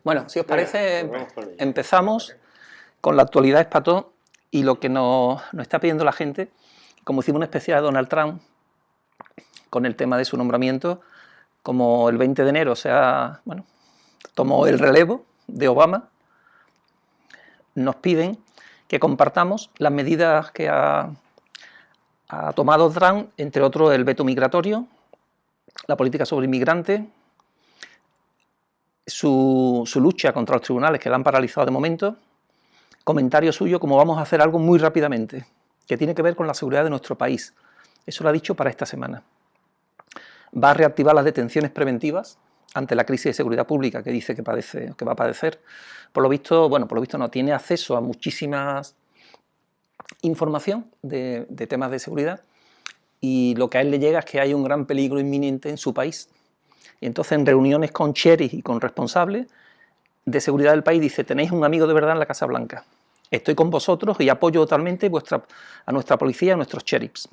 Bueno, si os parece, empezamos con la actualidad espató y lo que nos está pidiendo la gente, como hicimos una especial de Donald Trump con el tema de su nombramiento, como el 20 de enero, o sea, bueno, tomó el relevo de Obama, nos piden que compartamos las medidas que ha tomado Trump, entre otros el veto migratorio, la política sobre inmigrantes, su lucha contra los tribunales que la han paralizado de momento, comentario suyo como vamos a hacer algo muy rápidamente, que tiene que ver con la seguridad de nuestro país. Eso lo ha dicho para esta semana. Va a reactivar las detenciones preventivas ante la crisis de seguridad pública que dice que va a padecer. Por lo visto no tiene acceso a muchísimas información de temas de seguridad y lo que a él le llega es que hay un gran peligro inminente en su país. Y entonces en reuniones con sheriffs y con responsables de seguridad del país dice: tenéis un amigo de verdad en la Casa Blanca, estoy con vosotros y apoyo totalmente a nuestra policía, a nuestros sheriffs.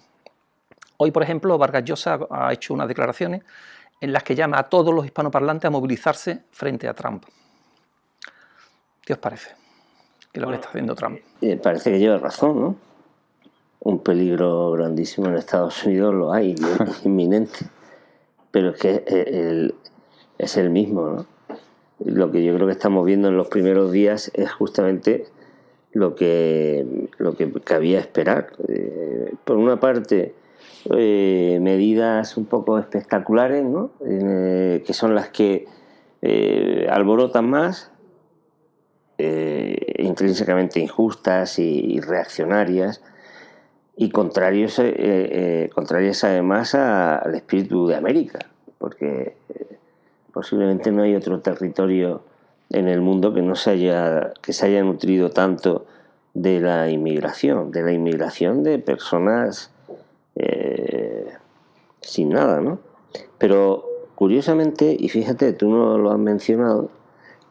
Hoy, por ejemplo, Vargas Llosa ha hecho unas declaraciones en las que llama a todos los hispanoparlantes a movilizarse frente a Trump. ¿Qué os parece? ¿Qué es lo que está haciendo Trump? Parece que lleva razón, ¿no? Un peligro grandísimo en Estados Unidos lo hay, es inminente, pero es que es el mismo, ¿no? Lo que yo creo que estamos viendo en los primeros días es justamente lo que cabía esperar. Por una parte, medidas un poco espectaculares, ¿no? Que son las que alborotan más, intrínsecamente injustas y reaccionarias, y contrarias además al espíritu de América, porque posiblemente no hay otro territorio en el mundo que se haya nutrido tanto de la inmigración de personas sin nada, ¿no? Pero curiosamente, y fíjate, tú no lo has mencionado,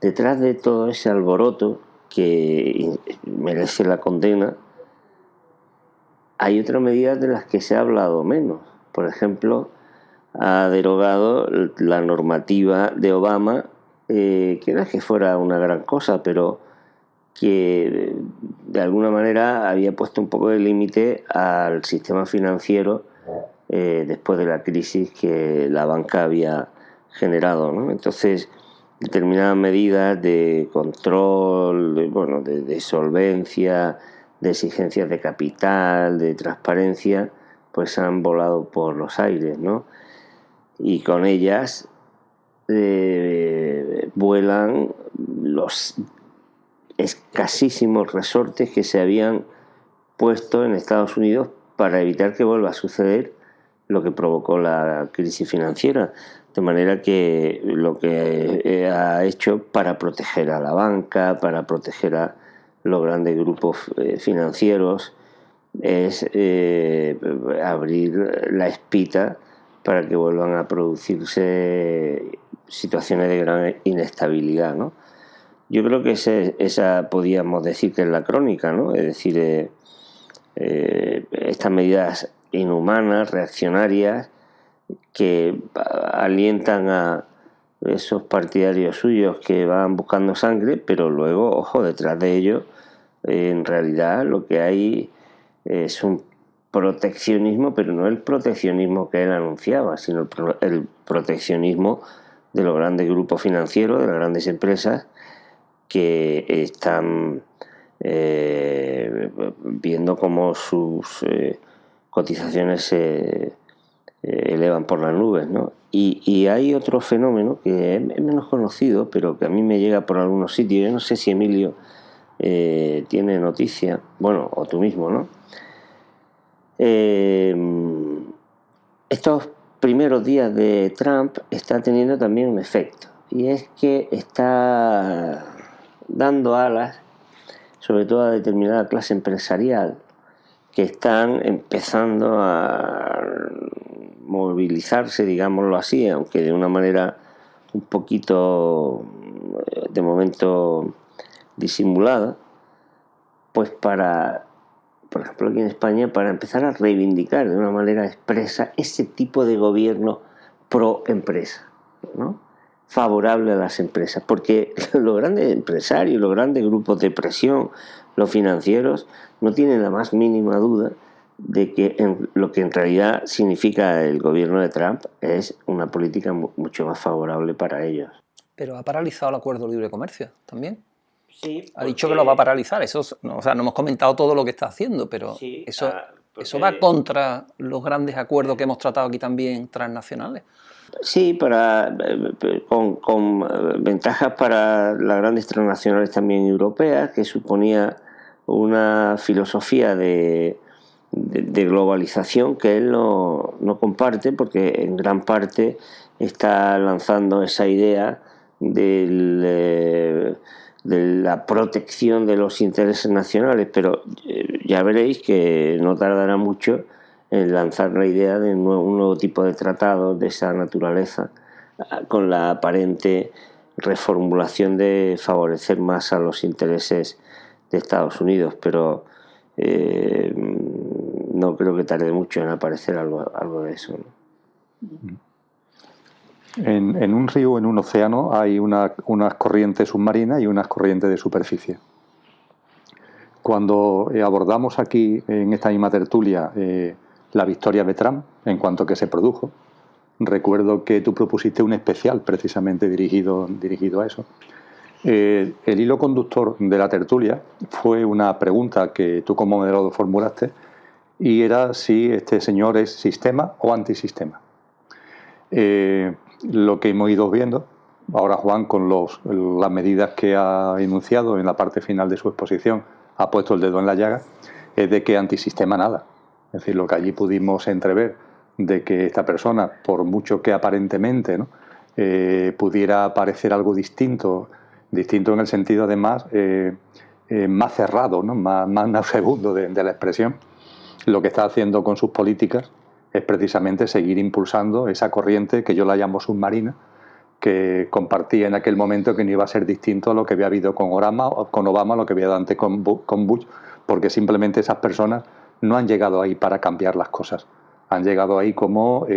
detrás de todo ese alboroto que merece la condena, hay otras medidas de las que se ha hablado menos. Por ejemplo, ha derogado la normativa de Obama, que no es que fuera una gran cosa, pero que de alguna manera había puesto un poco de límite al sistema financiero después de la crisis que la banca había generado, ¿no? Entonces, determinadas medidas de control, de solvencia, de exigencias de capital, de transparencia, pues han volado por los aires, ¿no? Y con ellas vuelan los escasísimos resortes que se habían puesto en Estados Unidos para evitar que vuelva a suceder lo que provocó la crisis financiera. De manera que lo que ha hecho para proteger a la banca, para proteger a los grandes grupos financieros, es abrir la espita para que vuelvan a producirse situaciones de gran inestabilidad, ¿no? Yo creo que esa podríamos decir que es la crónica, ¿no? Es decir, estas medidas inhumanas, reaccionarias, que alientan a esos partidarios suyos que van buscando sangre, pero luego, ojo, detrás de ello, en realidad lo que hay es un proteccionismo, pero no el proteccionismo que él anunciaba, sino el proteccionismo de los grandes grupos financieros, de las grandes empresas que están viendo cómo sus cotizaciones se elevan por las nubes, ¿no? Y hay otro fenómeno que es menos conocido, pero que a mí me llega por algunos sitios. Yo no sé si Emilio tiene noticia, bueno, o tú mismo, ¿no? Estos primeros días de Trump está teniendo también un efecto, y es que está dando alas sobre todo a determinada clase empresarial que están empezando a movilizarse, digámoslo así, aunque de una manera un poquito de momento disimulada, pues para, por ejemplo aquí en España, para empezar a reivindicar de una manera expresa ese tipo de gobierno pro empresa, ¿no? favorable a las empresas, porque los grandes empresarios, los grandes grupos de presión, los financieros, no tienen la más mínima duda de que lo que en realidad significa el gobierno de Trump es una política mucho más favorable para ellos. Pero ha paralizado el acuerdo de libre comercio también. Sí, Ha dicho que lo va a paralizar. Eso, no, o sea, no hemos comentado todo lo que está haciendo, pero sí, eso va contra los grandes acuerdos que hemos tratado aquí también transnacionales. Sí, con ventajas para las grandes transnacionales también europeas, que suponía una filosofía de globalización que él no comparte, porque en gran parte está lanzando esa idea de la protección de los intereses nacionales, pero ya veréis que no tardará mucho en lanzar la idea de un nuevo tipo de tratado de esa naturaleza, con la aparente reformulación de favorecer más a los intereses de Estados Unidos, pero no creo que tarde mucho en aparecer algo de eso, ¿no? En un río, en un océano, hay unas corrientes submarinas y unas corrientes de superficie. Cuando abordamos aquí, en esta misma tertulia, la victoria de Trump, en cuanto que se produjo, recuerdo que tú propusiste un especial precisamente dirigido a eso. El hilo conductor de la tertulia fue una pregunta que tú como moderador formulaste, y era si este señor es sistema o antisistema. Lo que hemos ido viendo, ahora Juan con las medidas que ha enunciado en la parte final de su exposición, ha puesto el dedo en la llaga, es de que antisistema nada. Es decir, lo que allí pudimos entrever de que esta persona, por mucho que aparentemente, ¿no?, pudiera parecer algo distinto en el sentido además más cerrado, ¿no?, más nauseabundo de la expresión, lo que está haciendo con sus políticas es precisamente seguir impulsando esa corriente que yo la llamo submarina, que compartía en aquel momento que no iba a ser distinto a lo que había habido con Obama, lo que había antes con Bush, porque simplemente esas personas no han llegado ahí para cambiar las cosas, han llegado ahí como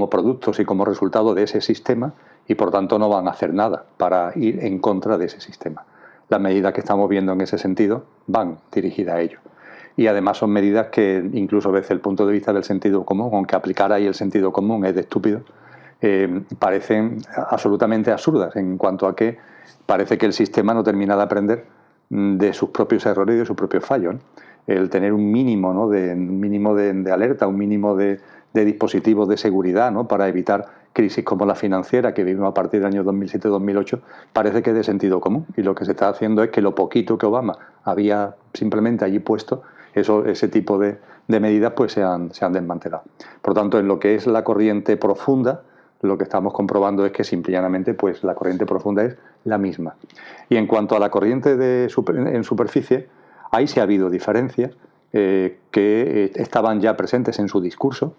productos y como resultado de ese sistema, y por tanto no van a hacer nada para ir en contra de ese sistema. Las medidas que estamos viendo en ese sentido van dirigidas a ello. Y además son medidas que, incluso desde el punto de vista del sentido común, aunque aplicar ahí el sentido común es de estúpido, parecen absolutamente absurdas, en cuanto a que parece que el sistema no termina de aprender de sus propios errores y de sus propios fallos, ¿no? El tener un mínimo, ¿no?, de alerta, un mínimo de dispositivos de seguridad, ¿no?, para evitar crisis como la financiera que vivimos a partir del año 2007-2008, parece que es de sentido común, y lo que se está haciendo es que lo poquito que Obama había simplemente allí puesto, ese tipo de medidas pues se han desmantelado. Por tanto, en lo que es la corriente profunda, lo que estamos comprobando es que simplemente pues la corriente profunda es la misma. Y en cuanto a la corriente en superficie, ahí sí ha habido diferencias que estaban ya presentes en su discurso,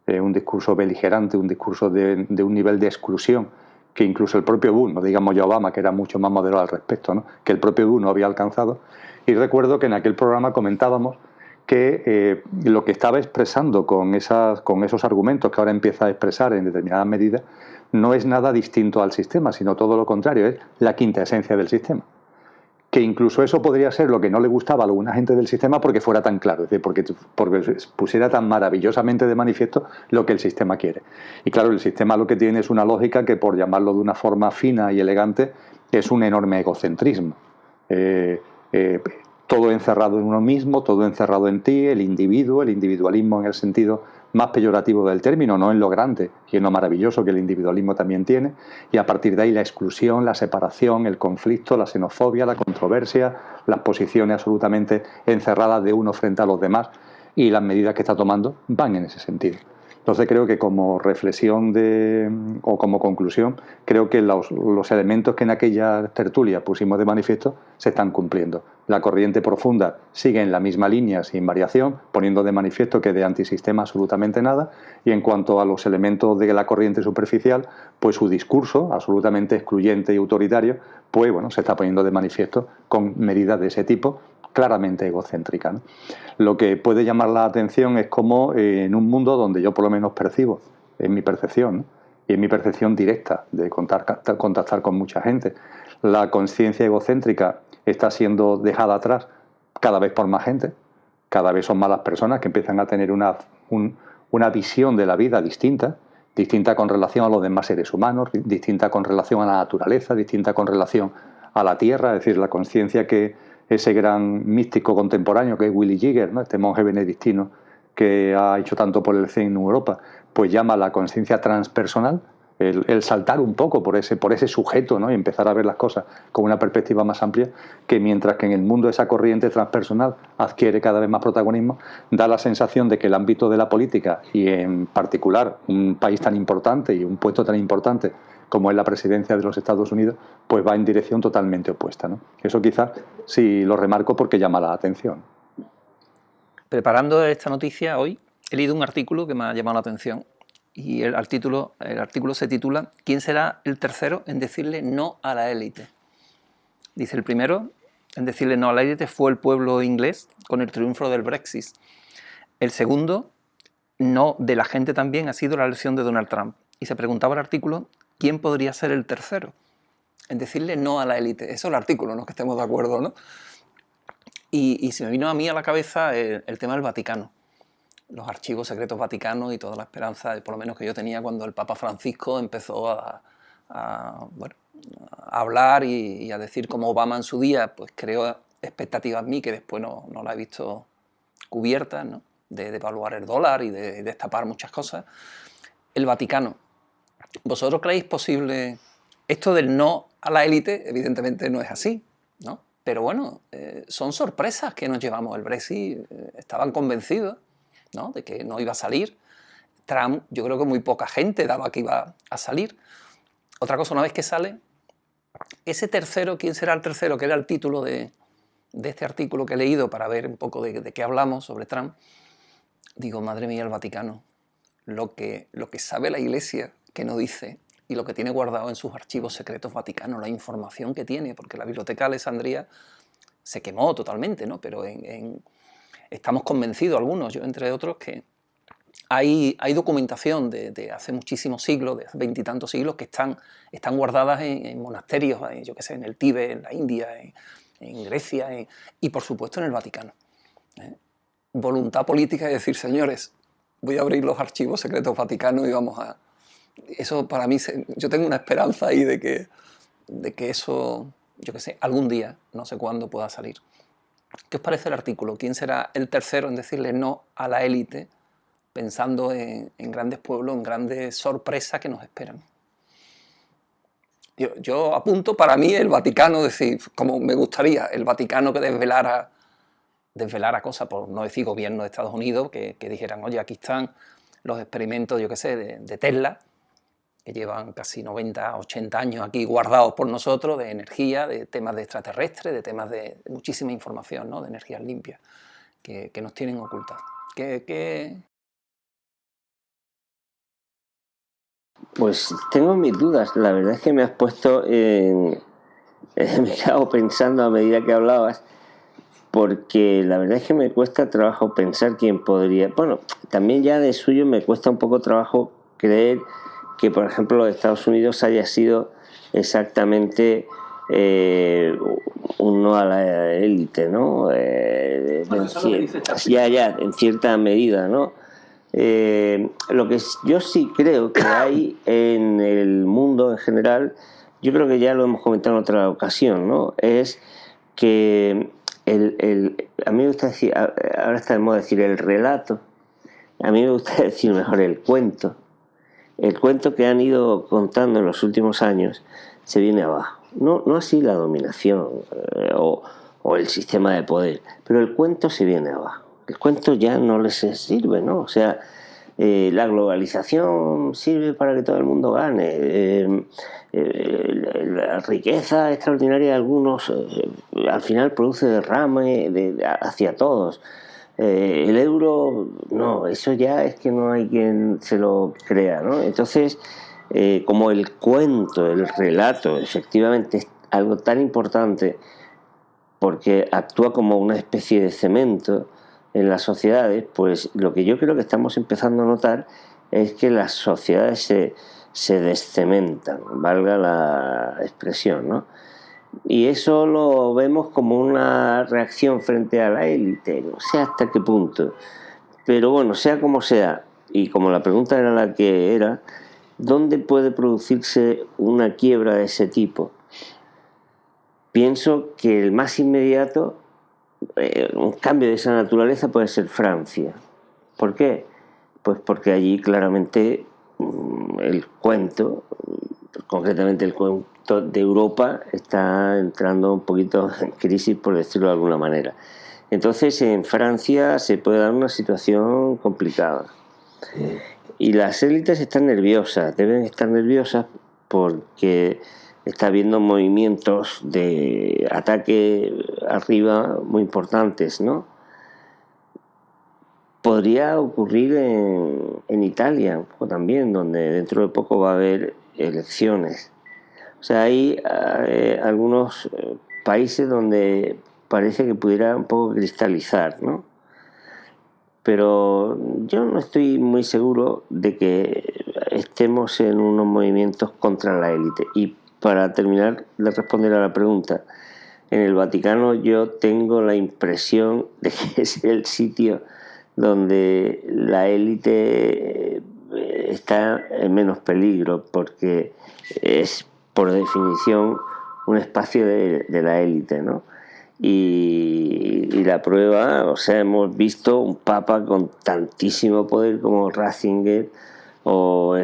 un discurso beligerante, un discurso de un nivel de exclusión que incluso el propio Bush, no digamos ya Obama, que era mucho más moderado al respecto, ¿no?, que el propio Bush no había alcanzado. Y recuerdo que en aquel programa comentábamos que lo que estaba expresando con esos argumentos que ahora empieza a expresar en determinadas medidas no es nada distinto al sistema, sino todo lo contrario, es la quinta esencia del sistema. Que incluso eso podría ser lo que no le gustaba a alguna gente del sistema porque fuera tan claro, es decir, porque pusiera tan maravillosamente de manifiesto lo que el sistema quiere. Y claro, el sistema lo que tiene es una lógica que, por llamarlo de una forma fina y elegante, es un enorme egocentrismo. Todo encerrado en uno mismo, todo encerrado en ti, el individualismo en el sentido más peyorativo del término, no en lo grande y en lo maravilloso que el individualismo también tiene, y a partir de ahí la exclusión, la separación, el conflicto, la xenofobia, la controversia, las posiciones absolutamente encerradas de uno frente a los demás, y las medidas que está tomando van en ese sentido. Entonces creo que como reflexión o como conclusión, creo que los elementos que en aquella tertulia pusimos de manifiesto se están cumpliendo. La corriente profunda sigue en la misma línea sin variación, poniendo de manifiesto que de antisistema absolutamente nada, y en cuanto a los elementos de la corriente superficial, pues su discurso absolutamente excluyente y autoritario, pues bueno, se está poniendo de manifiesto con medidas de ese tipo, claramente egocéntrica, ¿no? Lo que puede llamar la atención es cómo en un mundo donde yo por lo menos percibo, en mi percepción, ¿no?, y es mi percepción directa de contactar con mucha gente. La conciencia egocéntrica está siendo dejada atrás cada vez por más gente, cada vez son más las personas que empiezan a tener una visión de la vida distinta con relación a los demás seres humanos, distinta con relación a la naturaleza, distinta con relación a la tierra, es decir, la conciencia que ese gran místico contemporáneo que es Willy Jigger, ¿no?, este monje benedictino que ha hecho tanto por el Zen en Europa, pues llama a la conciencia transpersonal, el saltar un poco por ese sujeto, ¿no?, y empezar a ver las cosas con una perspectiva más amplia, que mientras que en el mundo esa corriente transpersonal adquiere cada vez más protagonismo, da la sensación de que el ámbito de la política, y en particular un país tan importante y un puesto tan importante como es la presidencia de los Estados Unidos, pues va en dirección totalmente opuesta, ¿no? Eso quizás sí lo remarco porque llama la atención. Preparando esta noticia hoy, he leído un artículo que me ha llamado la atención. Y el artículo se titula ¿Quién será el tercero en decirle no a la élite? Dice: el primero en decirle no a la élite fue el pueblo inglés con el triunfo del Brexit. El segundo, no de la gente también, ha sido la elección de Donald Trump. Y se preguntaba el artículo ¿quién podría ser el tercero en decirle no a la élite? Eso es el artículo, no es que estemos de acuerdo, ¿no? Y se me vino a mí a la cabeza el tema del Vaticano. Los archivos secretos vaticanos y toda la esperanza, por lo menos que yo tenía cuando el Papa Francisco empezó a hablar y a decir como Obama en su día, pues creó expectativas en mí que después no la he visto cubiertas, ¿no?, de devaluar el dólar y de destapar muchas cosas. El Vaticano. ¿Vosotros creéis posible esto del no a la élite? Evidentemente no es así, ¿no? Pero bueno, son sorpresas que nos llevamos. El Brexit, estaban convencidos, ¿no?, de que no iba a salir. Trump, yo creo que muy poca gente daba que iba a salir. Otra cosa, una vez que sale, ese tercero, ¿quién será el tercero?, que era el título de este artículo que he leído para ver un poco de qué hablamos sobre Trump. Digo, madre mía, el Vaticano, lo que sabe la Iglesia que no dice y lo que tiene guardado en sus archivos secretos vaticanos, la información que tiene, porque la Biblioteca de Alejandría se quemó totalmente, ¿no? Pero estamos convencidos algunos, yo entre otros, que hay documentación de hace muchísimos siglos, de hace veintitantos siglos, que están guardadas en monasterios, yo qué sé, en el Tíbet, en la India, en Grecia y por supuesto en el Vaticano. Voluntad política de decir, señores, voy a abrir los archivos secretos vaticanos y vamos a... Eso para mí, yo tengo una esperanza ahí de que eso, yo qué sé, algún día, no sé cuándo, pueda salir. ¿Qué os parece el artículo? ¿Quién será el tercero en decirle no a la élite, pensando en grandes pueblos, en grandes sorpresas que nos esperan? Yo apunto para mí el Vaticano, decir, como me gustaría, el Vaticano que desvelara cosas, por no decir gobierno de Estados Unidos, que dijeran, oye, aquí están los experimentos, yo qué sé, de Tesla, que llevan casi 90, 80 años aquí guardados por nosotros, de energía, de temas de extraterrestres, de temas de muchísima información, ¿no?, de energías limpias, que nos tienen ocultas. Pues tengo mis dudas. La verdad es que me has puesto me he quedado pensando a medida que hablabas, porque la verdad es que me cuesta trabajo pensar quién podría... Bueno, también ya de suyo me cuesta un poco trabajo creer que, por ejemplo, los Estados Unidos haya sido exactamente un no a la élite, ¿no? En cierta medida, ¿no? Lo que yo sí creo que hay en el mundo en general, yo creo que ya lo hemos comentado en otra ocasión, ¿no?, es que a mí me gusta decir, ahora está de moda decir el relato, a mí me gusta decir mejor el cuento que han ido contando en los últimos años se viene abajo. No así la dominación o el sistema de poder, pero el cuento se viene abajo. El cuento ya no les sirve, ¿no? O sea, la globalización sirve para que todo el mundo gane. La riqueza extraordinaria de algunos al final produce derrame hacia todos. El euro, no, eso ya es que no hay quien se lo crea, ¿no? Entonces, como el cuento, el relato, efectivamente es algo tan importante porque actúa como una especie de cemento en las sociedades, pues lo que yo creo que estamos empezando a notar es que las sociedades se descementan, valga la expresión, ¿no? Y eso lo vemos como una reacción frente a la élite, no sé hasta qué punto. Pero bueno, sea como sea, y como la pregunta era la que era, ¿dónde puede producirse una quiebra de ese tipo? Pienso que el más inmediato, un cambio de esa naturaleza puede ser Francia. ¿Por qué? Pues porque allí claramente el cuento, concretamente el cuento de Europa, está entrando un poquito en crisis, por decirlo de alguna manera. Entonces en Francia se puede dar una situación complicada. Y las élites están nerviosas, deben estar nerviosas porque está habiendo movimientos de ataque arriba muy importantes, ¿no? Podría ocurrir en Italia un poco también, donde dentro de poco va a haber elecciones. O sea, hay algunos países donde parece que pudiera un poco cristalizar, ¿no? Pero yo no estoy muy seguro de que estemos en unos movimientos contra la élite. Y para terminar de responder a la pregunta, en el Vaticano yo tengo la impresión de que es el sitio donde la élite está en menos peligro, porque es por definición un espacio de la élite, ¿no? Y la prueba, o sea, hemos visto un papa con tantísimo poder como Ratzinger o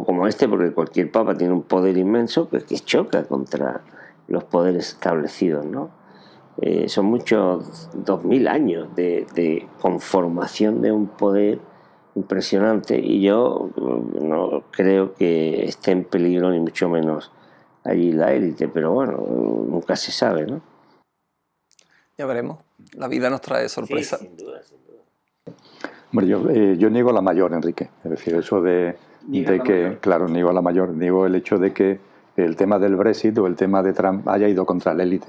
como este, porque cualquier papa tiene un poder inmenso que choca contra los poderes establecidos, ¿no? Son muchos 2000 años de conformación de un poder impresionante, y yo no creo que esté en peligro ni mucho menos allí la élite, pero bueno, nunca se sabe, ¿no? Ya veremos. La vida nos trae sorpresas. Sí, sin duda, sin duda. Hombre, yo niego la mayor, Enrique. Es decir, eso de que, claro, niego la mayor, niego el hecho de que el tema del Brexit o el tema de Trump haya ido contra la élite.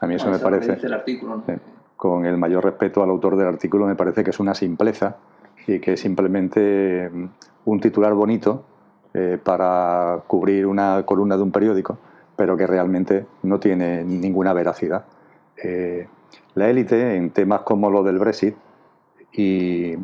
A mí eso me parece, dice el artículo, ¿no? con el mayor respeto al autor del artículo, me parece que es una simpleza y que es simplemente un titular bonito para cubrir una columna de un periódico, pero que realmente no tiene ninguna veracidad. La élite, en temas como lo del Brexit, y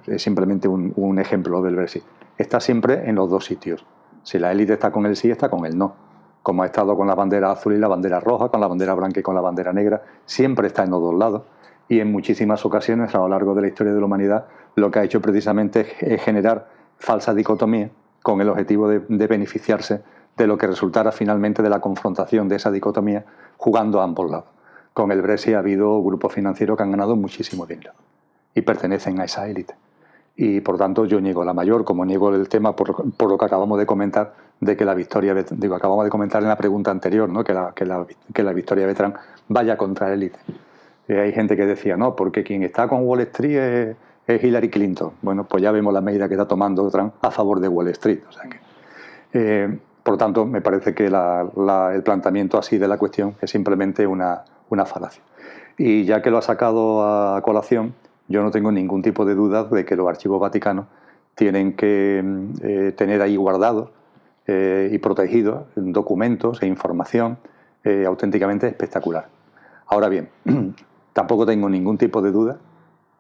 es simplemente un ejemplo del Brexit, está siempre en los dos sitios. Si la élite está con el sí, está con el no. Como ha estado con la bandera azul y la bandera roja, con la bandera blanca y con la bandera negra, siempre está en los dos lados. Y en muchísimas ocasiones a lo largo de la historia de la humanidad lo que ha hecho precisamente es generar falsa dicotomía con el objetivo de beneficiarse de lo que resultara finalmente de la confrontación de esa dicotomía, jugando a ambos lados. Con el Brexit ha habido grupos financieros que han ganado muchísimo dinero y pertenecen a esa élite. Y por tanto yo niego la mayor, como niego el tema por lo que acabamos de comentar, de que la victoria, acabamos de comentar en la pregunta anterior, ¿no? que la victoria de Trump vaya contra la élite. Hay gente que decía, no, porque quien está con Wall Street es Hillary Clinton. Bueno, pues ya vemos la medida que está tomando Trump a favor de Wall Street. O sea que, por tanto, me parece que el planteamiento así de la cuestión es simplemente una falacia. Y ya que lo ha sacado a colación, yo no tengo ningún tipo de duda de que los archivos vaticanos tienen que tener ahí guardados y protegidos documentos e información auténticamente espectacular. Ahora bien, tampoco tengo ningún tipo de duda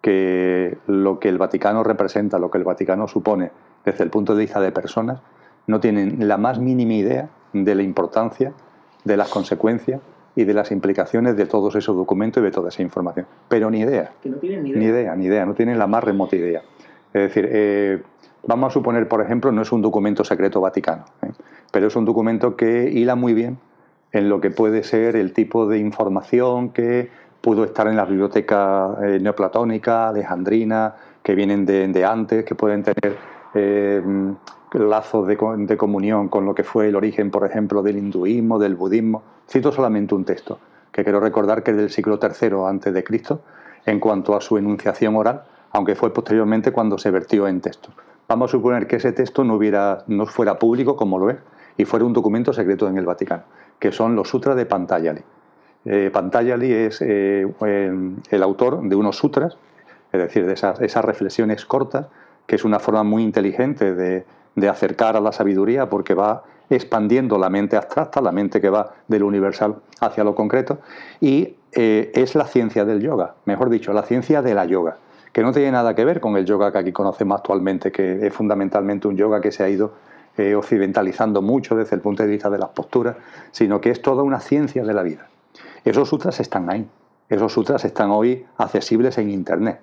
que lo que el Vaticano representa, lo que el Vaticano supone desde el punto de vista de personas, no tienen la más mínima idea de la importancia, de las consecuencias y de las implicaciones de todos esos documentos y de toda esa información. Pero ni idea. Que no tienen ni idea, no tienen la más remota idea. Es decir, vamos a suponer, por ejemplo, no es un documento secreto vaticano, pero es un documento que hila muy bien en lo que puede ser el tipo de información que pudo estar en las bibliotecas neoplatónicas, alejandrinas, que vienen de antes, que pueden tener lazos de comunión con lo que fue el origen, por ejemplo, del hinduismo, del budismo. Cito solamente un texto, que quiero recordar que es del siglo III a.C., en cuanto a su enunciación oral, aunque fue posteriormente cuando se vertió en texto. Vamos a suponer que ese texto no fuera público, como lo es, y fuera un documento secreto en el Vaticano, que son los sutras de Patanjali. Patanjali es el autor de unos sutras, es decir, de esas reflexiones cortas que es una forma muy inteligente de acercar a la sabiduría, porque va expandiendo la mente abstracta, la mente que va de lo universal hacia lo concreto, y es la ciencia del yoga, mejor dicho, la ciencia de la yoga, que no tiene nada que ver con el yoga que aquí conocemos actualmente, que es fundamentalmente un yoga que se ha ido occidentalizando mucho desde el punto de vista de las posturas, sino que es toda una ciencia de la vida. Esos sutras están ahí, esos sutras están hoy accesibles en Internet.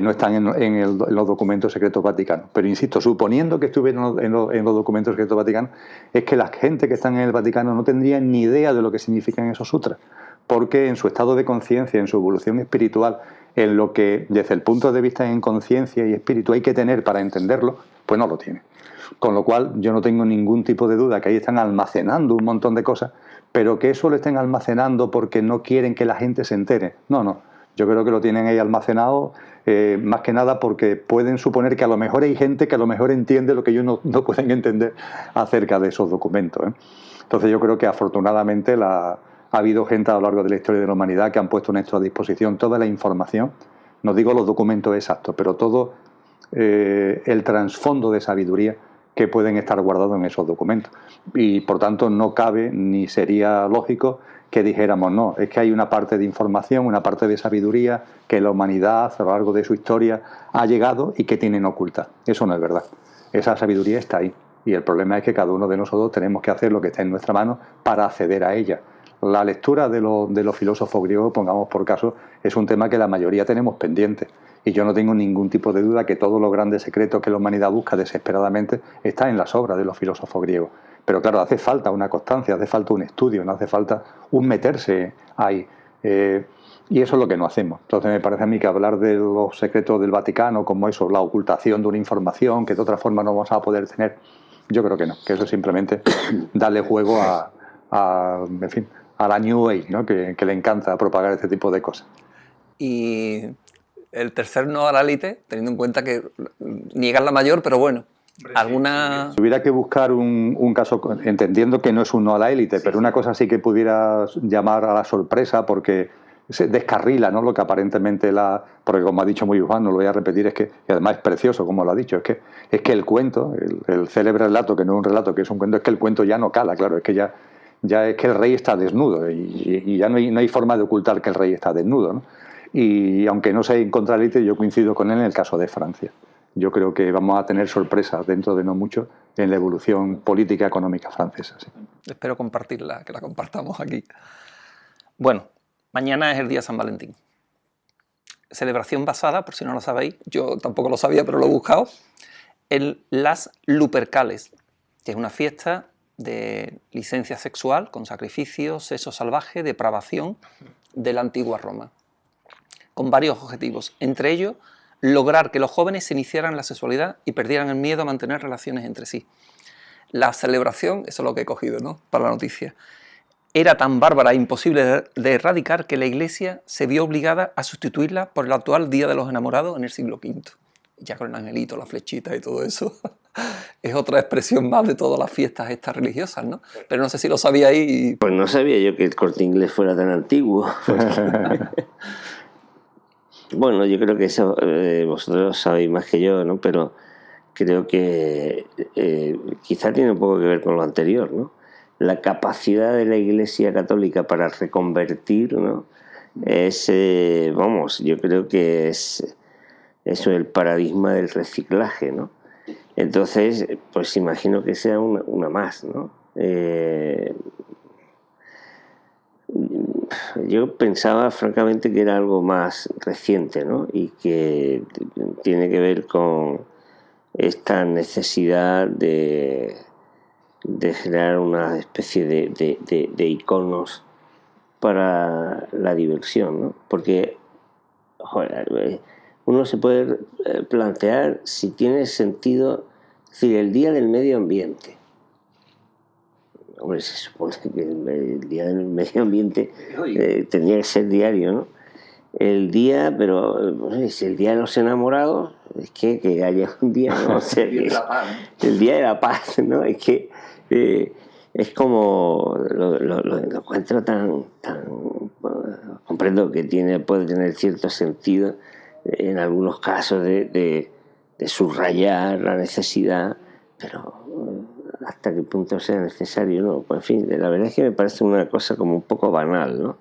No están en los documentos secretos vaticanos. Pero insisto, suponiendo que estuvieran en los documentos secretos vaticanos, es que la gente que está en el Vaticano no tendría ni idea de lo que significan esos sutras, porque en su estado de conciencia, en su evolución espiritual, en lo que desde el punto de vista en conciencia y espíritu hay que tener para entenderlo, pues no lo tiene. Con lo cual yo no tengo ningún tipo de duda que ahí están almacenando un montón de cosas, pero que eso lo estén almacenando porque no quieren que la gente se entere. No, no. Yo creo que lo tienen ahí almacenado más que nada porque pueden suponer que a lo mejor hay gente que a lo mejor entiende lo que ellos no pueden entender acerca de esos documentos. Entonces yo creo que afortunadamente ha habido gente a lo largo de la historia de la humanidad que han puesto a nuestra disposición toda la información, no digo los documentos exactos, pero todo el trasfondo de sabiduría que pueden estar guardados en esos documentos. Y por tanto no cabe ni sería lógico que dijéramos, no, es que hay una parte de información, una parte de sabiduría que la humanidad a lo largo de su historia ha llegado y que tienen oculta. Eso no es verdad. Esa sabiduría está ahí. Y el problema es que cada uno de nosotros tenemos que hacer lo que está en nuestra mano para acceder a ella. La lectura de los filósofos griegos, pongamos por caso, es un tema que la mayoría tenemos pendiente. Y yo no tengo ningún tipo de duda que todos los grandes secretos que la humanidad busca desesperadamente están en las obras de los filósofos griegos. Pero claro, hace falta una constancia, hace falta un estudio, no hace falta un meterse ahí. Y eso es lo que no hacemos. Entonces me parece a mí que hablar de los secretos del Vaticano como eso, la ocultación de una información que de otra forma no vamos a poder tener, yo creo que no, que eso es simplemente darle juego en fin, a la New Age, ¿no? que le encanta propagar este tipo de cosas. Y el tercer no a la élite, teniendo en cuenta que niegan la mayor, pero bueno, alguna... Si hubiera que buscar un caso, entendiendo que no es un no a la élite, pero una cosa sí que pudiera llamar a la sorpresa porque se descarrila, ¿no? Lo que aparentemente porque como ha dicho muy Juan, no lo voy a repetir, es que, y además es precioso como lo ha dicho, es que el cuento, el célebre relato, que no es un relato, que es un cuento, es que el cuento ya no cala, claro, es que ya es que el rey está desnudo y ya no hay forma de ocultar que el rey está desnudo, ¿no? Y aunque no sea en contra élite, yo coincido con él en el caso de Francia. Yo creo que vamos a tener sorpresas dentro de no mucho en la evolución política económica francesa. Sí. Espero compartirla, que la compartamos aquí. Bueno, mañana es el día San Valentín. Celebración basada, por si no lo sabéis, yo tampoco lo sabía, pero lo he buscado, en las Lupercales, que es una fiesta de licencia sexual, con sacrificio, sexo salvaje, depravación de la antigua Roma, con varios objetivos, entre ellos lograr que los jóvenes se iniciaran en la sexualidad y perdieran el miedo a mantener relaciones entre sí. La celebración, eso es lo que he cogido, ¿no?, para la noticia, era tan bárbara e imposible de erradicar que la Iglesia se vio obligada a sustituirla por el actual Día de los Enamorados en el siglo V. Ya con el angelito, la flechita y todo eso. Es otra expresión más de todas las fiestas estas religiosas, ¿no? Pero no sé si lo sabíais. Y... Pues no sabía yo que el Corte Inglés fuera tan antiguo. Bueno, yo creo que eso vosotros sabéis más que yo, ¿no? Pero creo que quizá tiene un poco que ver con lo anterior, ¿no? La capacidad de la Iglesia Católica para reconvertir, ¿no? Es, yo creo que es eso, el paradigma del reciclaje, ¿no? Entonces, pues imagino que sea una más, ¿no? Yo pensaba francamente que era algo más reciente, ¿no? Y que tiene que ver con esta necesidad de generar una especie de iconos para la diversión, ¿no? Porque joder, uno se puede plantear si tiene sentido, es decir, el Día del Medio Ambiente. Hombre, se supone que el Día del Medio Ambiente tendría que ser diario, ¿no? El día, pero es el Día de los Enamorados, es que haya un día, ¿no? O sea, el Día de la Paz, ¿no? Es que es como lo encuentro tan comprendo que puede tener cierto sentido en algunos casos de subrayar la necesidad, pero hasta qué punto sea necesario, ¿no? Pues, en fin, la verdad es que me parece una cosa como un poco banal, ¿no?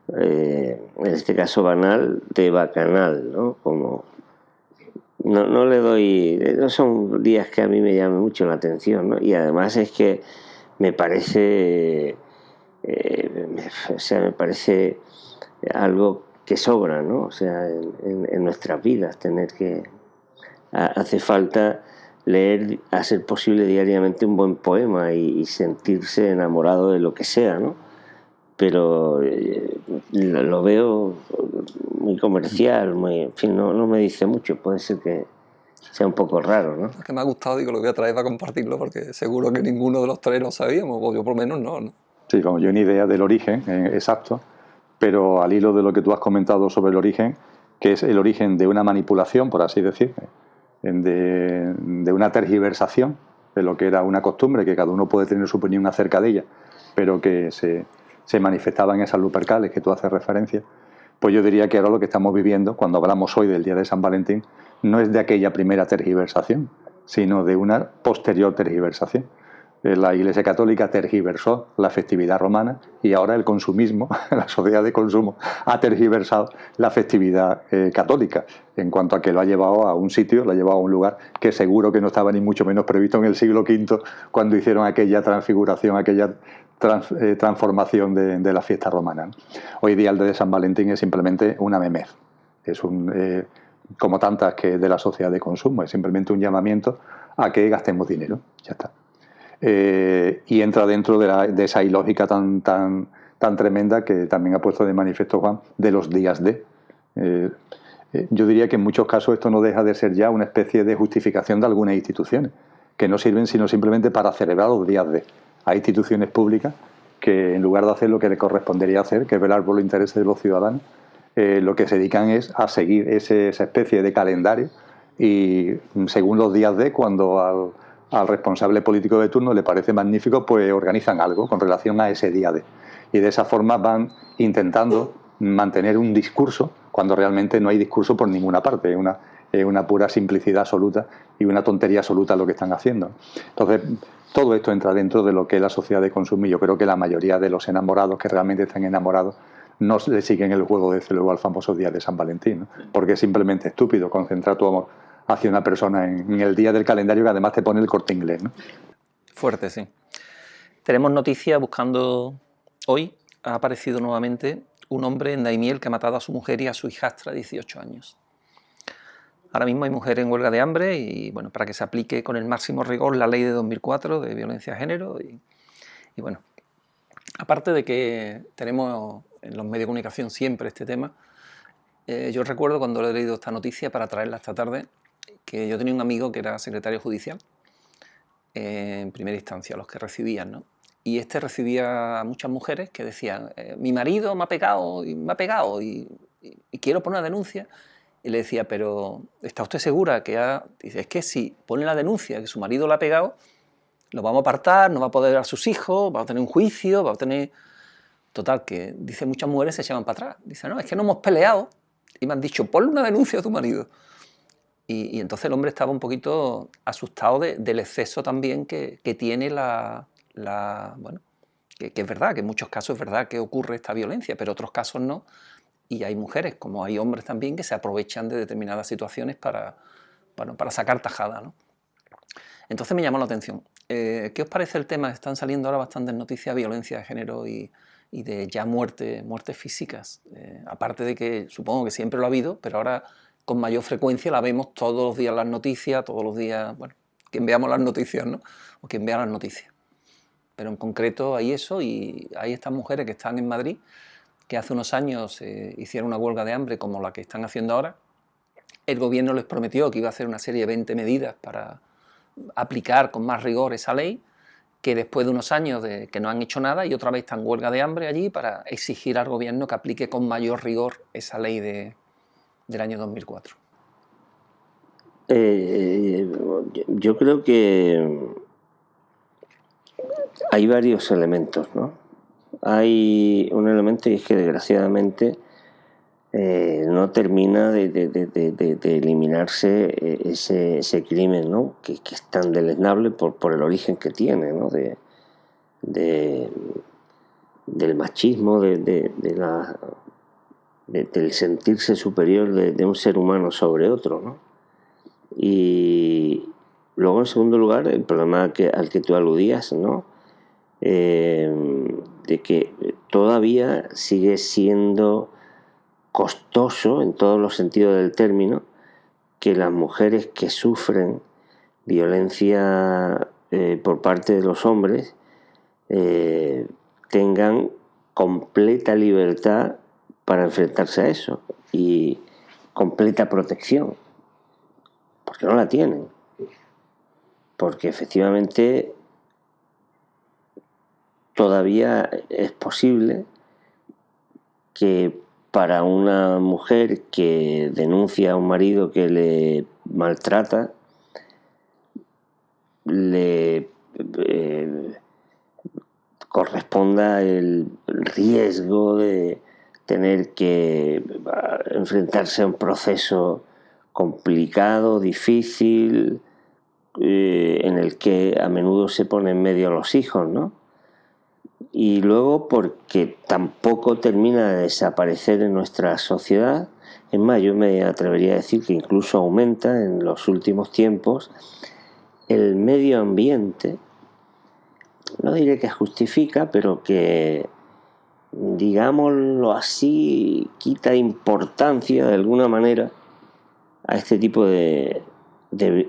En este caso banal de bacanal, ¿no? Como no le doy, no son días que a mí me llamen mucho la atención, ¿no? Y además es que me parece, me parece algo que sobra, ¿no? O sea, en nuestras vidas tener que hace falta leer, a ser posible, diariamente un buen poema y sentirse enamorado de lo que sea, ¿no? Pero lo veo muy comercial, muy, en fin, no me dice mucho, puede ser que sea un poco raro, ¿no? Es que me ha gustado, digo, lo voy a traer para compartirlo, porque seguro que ninguno de los tres lo sabíamos, o yo por lo menos no. Sí, como yo ni idea del origen exacto, pero al hilo de lo que tú has comentado sobre el origen, que es el origen de una manipulación, por así decir, de una tergiversación de lo que era una costumbre, que cada uno puede tener su opinión acerca de ella, pero que se manifestaba en esas lupercales que tú haces referencia, pues yo diría que ahora lo que estamos viviendo, cuando hablamos hoy del Día de San Valentín, no es de aquella primera tergiversación, sino de una posterior tergiversación. La Iglesia Católica tergiversó la festividad romana y ahora el consumismo, la sociedad de consumo, ha tergiversado la festividad católica, en cuanto a que lo ha llevado a un sitio, lo ha llevado a un lugar que seguro que no estaba ni mucho menos previsto en el siglo V, cuando hicieron aquella transfiguración, aquella transformación de la fiesta romana. Hoy día el de San Valentín es simplemente una memez, es como tantas que de la sociedad de consumo, es simplemente un llamamiento a que gastemos dinero, ya está. Y entra dentro de esa ilógica tan tremenda que también ha puesto de manifiesto Juan, de los días de. Yo diría que en muchos casos esto no deja de ser ya una especie de justificación de algunas instituciones, que no sirven sino simplemente para celebrar los días de. Hay instituciones públicas que, en lugar de hacer lo que le correspondería hacer, que es velar por los intereses de los ciudadanos, lo que se dedican es a seguir esa especie de calendario y, según los días de, cuando al responsable político de turno le parece magnífico, pues organizan algo con relación a ese día de. Y de esa forma van intentando mantener un discurso cuando realmente no hay discurso por ninguna parte. Es una pura simplicidad absoluta y una tontería absoluta lo que están haciendo. Entonces, todo esto entra dentro de lo que es la sociedad de consumo y yo creo que la mayoría de los enamorados que realmente están enamorados no le siguen el juego de luego al famoso día de San Valentín, ¿no? Porque es simplemente estúpido concentrar tu amor hacia una persona en el día del calendario que además te pone el Corte Inglés, ¿no? Fuerte, sí. Tenemos noticias buscando hoy, ha aparecido nuevamente un hombre en Daimiel que ha matado a su mujer y a su hijastra de 18 años. Ahora mismo hay mujeres en huelga de hambre y, bueno, para que se aplique con el máximo rigor la ley de 2004 de violencia de género y bueno, aparte de que tenemos en los medios de comunicación siempre este tema, yo recuerdo cuando he leído esta noticia para traerla esta tarde, que yo tenía un amigo que era secretario judicial, en primera instancia, los que recibían, ¿no? Y este recibía a muchas mujeres que decían, mi marido me ha pegado y quiero poner una denuncia. Y le decía, pero ¿está usted segura que ha...? Dice, es que si pone la denuncia que su marido la ha pegado, lo vamos a apartar, no va a poder ver a sus hijos, va a tener un juicio, va a tener... Total, que dice, muchas mujeres se echaban para atrás. Dice, no, es que no hemos peleado y me han dicho, ponle una denuncia a tu marido. Y entonces el hombre estaba un poquito asustado del exceso también que tiene bueno, que es verdad, que en muchos casos es verdad que ocurre esta violencia, pero otros casos no. Y hay mujeres, como hay hombres también, que se aprovechan de determinadas situaciones para sacar tajada, ¿no? Entonces me llamó la atención. ¿Qué os parece el tema? Están saliendo ahora bastantes noticias de violencia de género y de ya muertes físicas. Aparte de que supongo que siempre lo ha habido, pero ahora con mayor frecuencia la vemos todos los días en las noticias, todos los días, bueno, quien veamos las noticias, ¿no? O quien vea las noticias. Pero en concreto hay eso y hay estas mujeres que están en Madrid, que hace unos años hicieron una huelga de hambre como la que están haciendo ahora. El gobierno les prometió que iba a hacer una serie de 20 medidas para aplicar con más rigor esa ley, que después de unos años de que no han hecho nada y otra vez están en huelga de hambre allí para exigir al gobierno que aplique con mayor rigor esa ley del año 2004. Yo creo que hay varios elementos, ¿no? Hay un elemento y es que desgraciadamente no termina de eliminarse ese crimen, ¿no? que es tan deleznable por el origen que tiene, ¿no? del machismo, del sentirse superior de un ser humano sobre otro, ¿no? Y luego, en segundo lugar, el problema al que tú aludías, ¿no? De que todavía sigue siendo costoso, en todos los sentidos del término, que las mujeres que sufren violencia por parte de los hombres tengan completa libertad para enfrentarse a eso y completa protección, porque no la tienen, porque efectivamente todavía es posible que para una mujer que denuncia a un marido que le maltrata, le corresponda el riesgo de tener que enfrentarse a un proceso complicado, difícil, en el que a menudo se ponen en medio los hijos, ¿no? Y luego porque tampoco termina de desaparecer en nuestra sociedad. Es más, yo me atrevería a decir que incluso aumenta en los últimos tiempos el medio ambiente. No diré que justifica, pero que, digámoslo así, quita importancia de alguna manera a este tipo de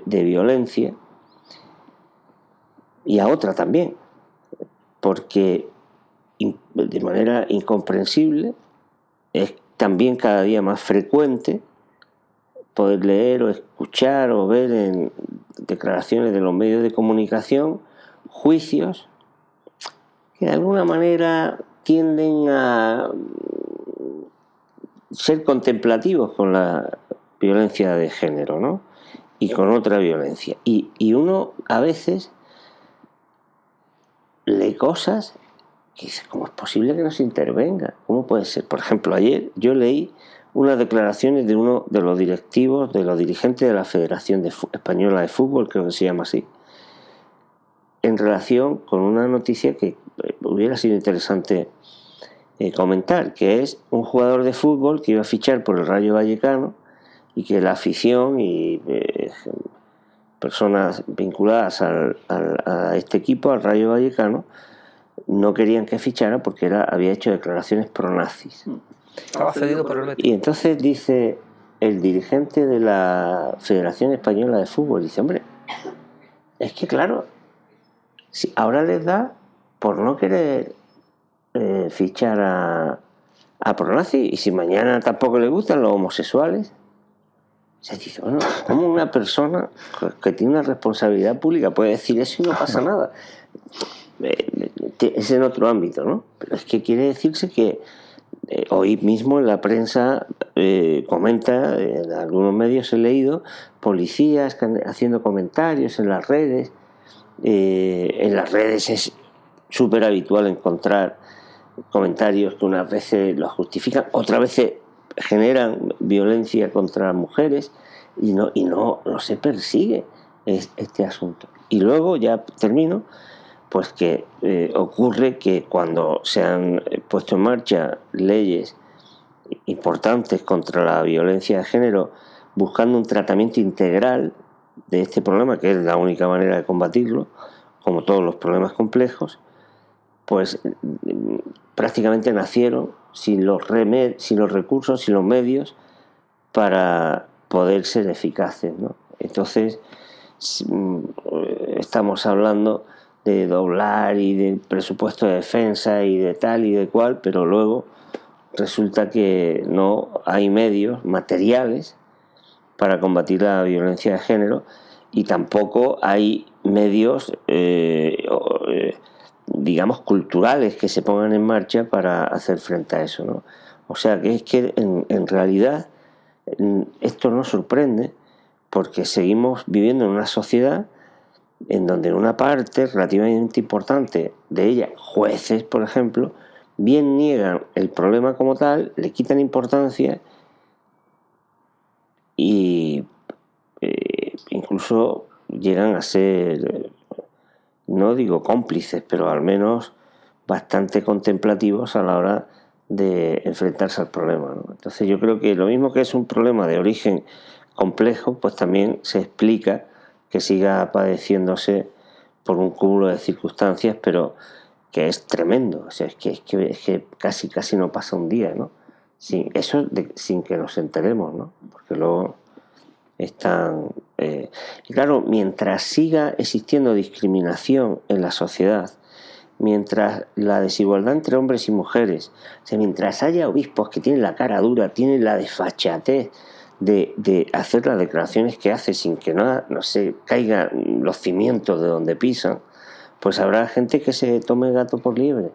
violencia, y a otra también, porque de manera incomprensible es también cada día más frecuente poder leer o escuchar o ver en declaraciones de los medios de comunicación juicios que de alguna manera tienden a ser contemplativos con la violencia de género, ¿no? Y con otra violencia. Y uno a veces lee cosas que dice, ¿cómo es posible que no se intervenga? ¿Cómo puede ser? Por ejemplo, ayer yo leí unas declaraciones de uno de los directivos, de los dirigentes de la Federación Española de Fútbol, creo que se llama así, en relación con una noticia que hubiera sido interesante comentar, que es un jugador de fútbol que iba a fichar por el Rayo Vallecano y que la afición y personas vinculadas a este equipo, al Rayo Vallecano, no querían que fichara porque había hecho declaraciones pro-nazis. Estaba cedido por el Betis. Y entonces dice el dirigente de la Federación Española de Fútbol, dice, hombre, es que claro, si ahora les da por no querer fichar a pro-nazis, y si mañana tampoco les gustan los homosexuales. Se dice, bueno, ¿cómo una persona que tiene una responsabilidad pública puede decir eso y no pasa nada? Es en otro ámbito, ¿no? Pero es que quiere decirse que hoy mismo en la prensa comenta, en algunos medios he leído, policías haciendo comentarios en las redes. En las redes es súper habitual encontrar comentarios que unas veces los justifican, otras veces generan violencia contra mujeres y no se persigue este asunto. Y luego, ya termino, pues que ocurre que cuando se han puesto en marcha leyes importantes contra la violencia de género, buscando un tratamiento integral de este problema, que es la única manera de combatirlo, como todos los problemas complejos, pues prácticamente nacieron sin los recursos, sin los medios para poder ser eficaces, ¿no? Entonces estamos hablando de doblar y de presupuesto de defensa y de tal y de cual, pero luego resulta que no hay medios materiales para combatir la violencia de género y tampoco hay medios digamos culturales que se pongan en marcha para hacer frente a eso, ¿no? O sea que es que en realidad esto nos sorprende porque seguimos viviendo en una sociedad en donde una parte relativamente importante de ella, jueces por ejemplo, bien niegan el problema como tal, le quitan importancia incluso llegan a ser, no digo cómplices, pero al menos bastante contemplativos a la hora de enfrentarse al problema, ¿no? Entonces yo creo que lo mismo que es un problema de origen complejo, pues también se explica que siga padeciéndose por un cúmulo de circunstancias, pero que es tremendo. O sea, es que casi no pasa un día, ¿no? Sin que nos enteremos, ¿no? Porque luego están... y claro, mientras siga existiendo discriminación en la sociedad, mientras la desigualdad entre hombres y mujeres, o sea, mientras haya obispos que tienen la cara dura, tienen la desfachatez de hacer las declaraciones que hace sin que no se caigan los cimientos de donde pisan, pues habrá gente que se tome el gato por liebre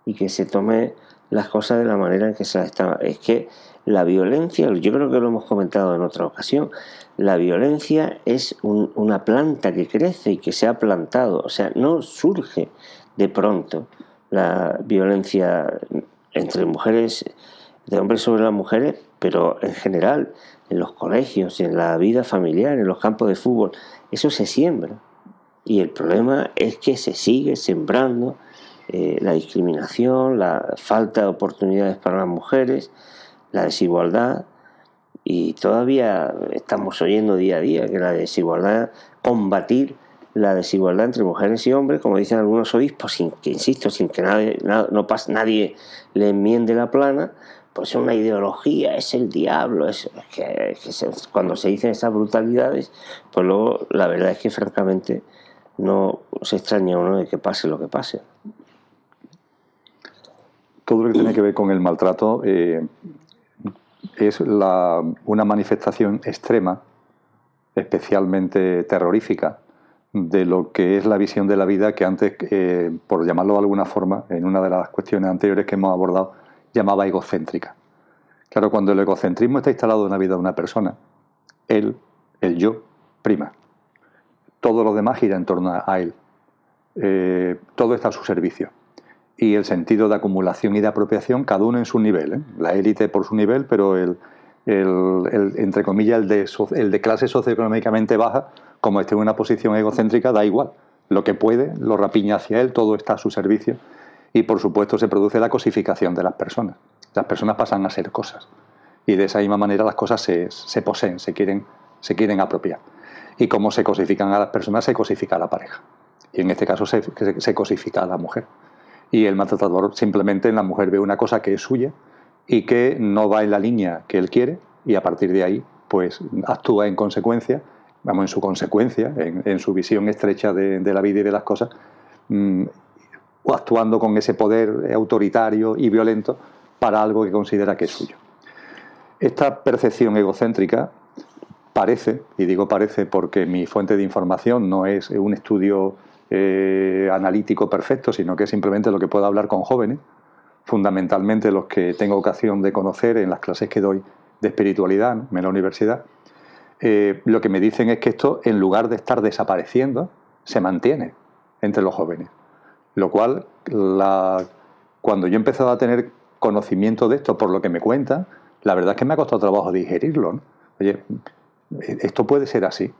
y que se tome las cosas de la manera en que se las está. Es que la violencia, yo creo que lo hemos comentado en otra ocasión, la violencia es una planta que crece y que se ha plantado, o sea, no surge de pronto la violencia entre mujeres, de hombres sobre las mujeres, pero en general, en los colegios, en la vida familiar, en los campos de fútbol, eso se siembra. Y el problema es que se sigue sembrando la discriminación, la falta de oportunidades para las mujeres, la desigualdad, y todavía estamos oyendo día a día que la desigualdad, combatir la desigualdad entre mujeres y hombres, como dicen algunos obispos, sin que nadie le enmiende la plana, pues es una ideología, es el diablo, cuando se dicen esas brutalidades, pues luego la verdad es que francamente no se extraña uno de que pase lo que pase. Todo lo que tiene que ver con el maltrato es una manifestación extrema, especialmente terrorífica, de lo que es la visión de la vida que antes, por llamarlo de alguna forma, en una de las cuestiones anteriores que hemos abordado, llamaba egocéntrica. Claro, cuando el egocentrismo está instalado en la vida de una persona, el yo, prima. Todo lo demás gira en torno a él. Todo está a su servicio. Y el sentido de acumulación y de apropiación, cada uno en su nivel, ¿eh? La élite por su nivel, pero entre comillas, el de clase socioeconómicamente baja, como esté en una posición egocéntrica, da igual. Lo que puede, lo rapiña hacia él, todo está a su servicio. Y por supuesto se produce la cosificación de las personas. Las personas pasan a ser cosas. Y de esa misma manera las cosas se poseen, se quieren apropiar. Y como se cosifican a las personas, se cosifica a la pareja. Y en este caso se cosifica a la mujer. Y el maltratador simplemente en la mujer ve una cosa que es suya y que no va en la línea que él quiere, y a partir de ahí pues actúa en consecuencia, en su consecuencia, en su visión estrecha de la vida y de las cosas, actuando con ese poder autoritario y violento para algo que considera que es suyo. Esta percepción egocéntrica parece, y digo parece porque mi fuente de información no es un estudio analítico perfecto, sino que es simplemente lo que puedo hablar con jóvenes, fundamentalmente los que tengo ocasión de conocer en las clases que doy de espiritualidad, ¿no?, en la universidad. Lo que me dicen es que esto, en lugar de estar desapareciendo, se mantiene entre los jóvenes. Lo cual, cuando yo he empezado a tener conocimiento de esto, por lo que me cuentan, la verdad es que me ha costado trabajo digerirlo, ¿no? Oye, esto puede ser así.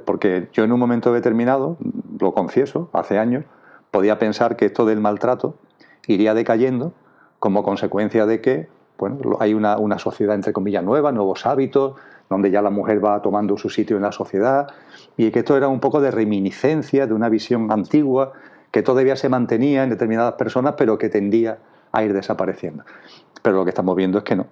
Porque yo en un momento determinado, lo confieso, hace años, podía pensar que esto del maltrato iría decayendo como consecuencia de que, bueno, hay una sociedad, entre comillas, nueva, nuevos hábitos, donde ya la mujer va tomando su sitio en la sociedad, y que esto era un poco de reminiscencia de una visión antigua que todavía se mantenía en determinadas personas, pero que tendía a ir desapareciendo. Pero lo que estamos viendo es que no.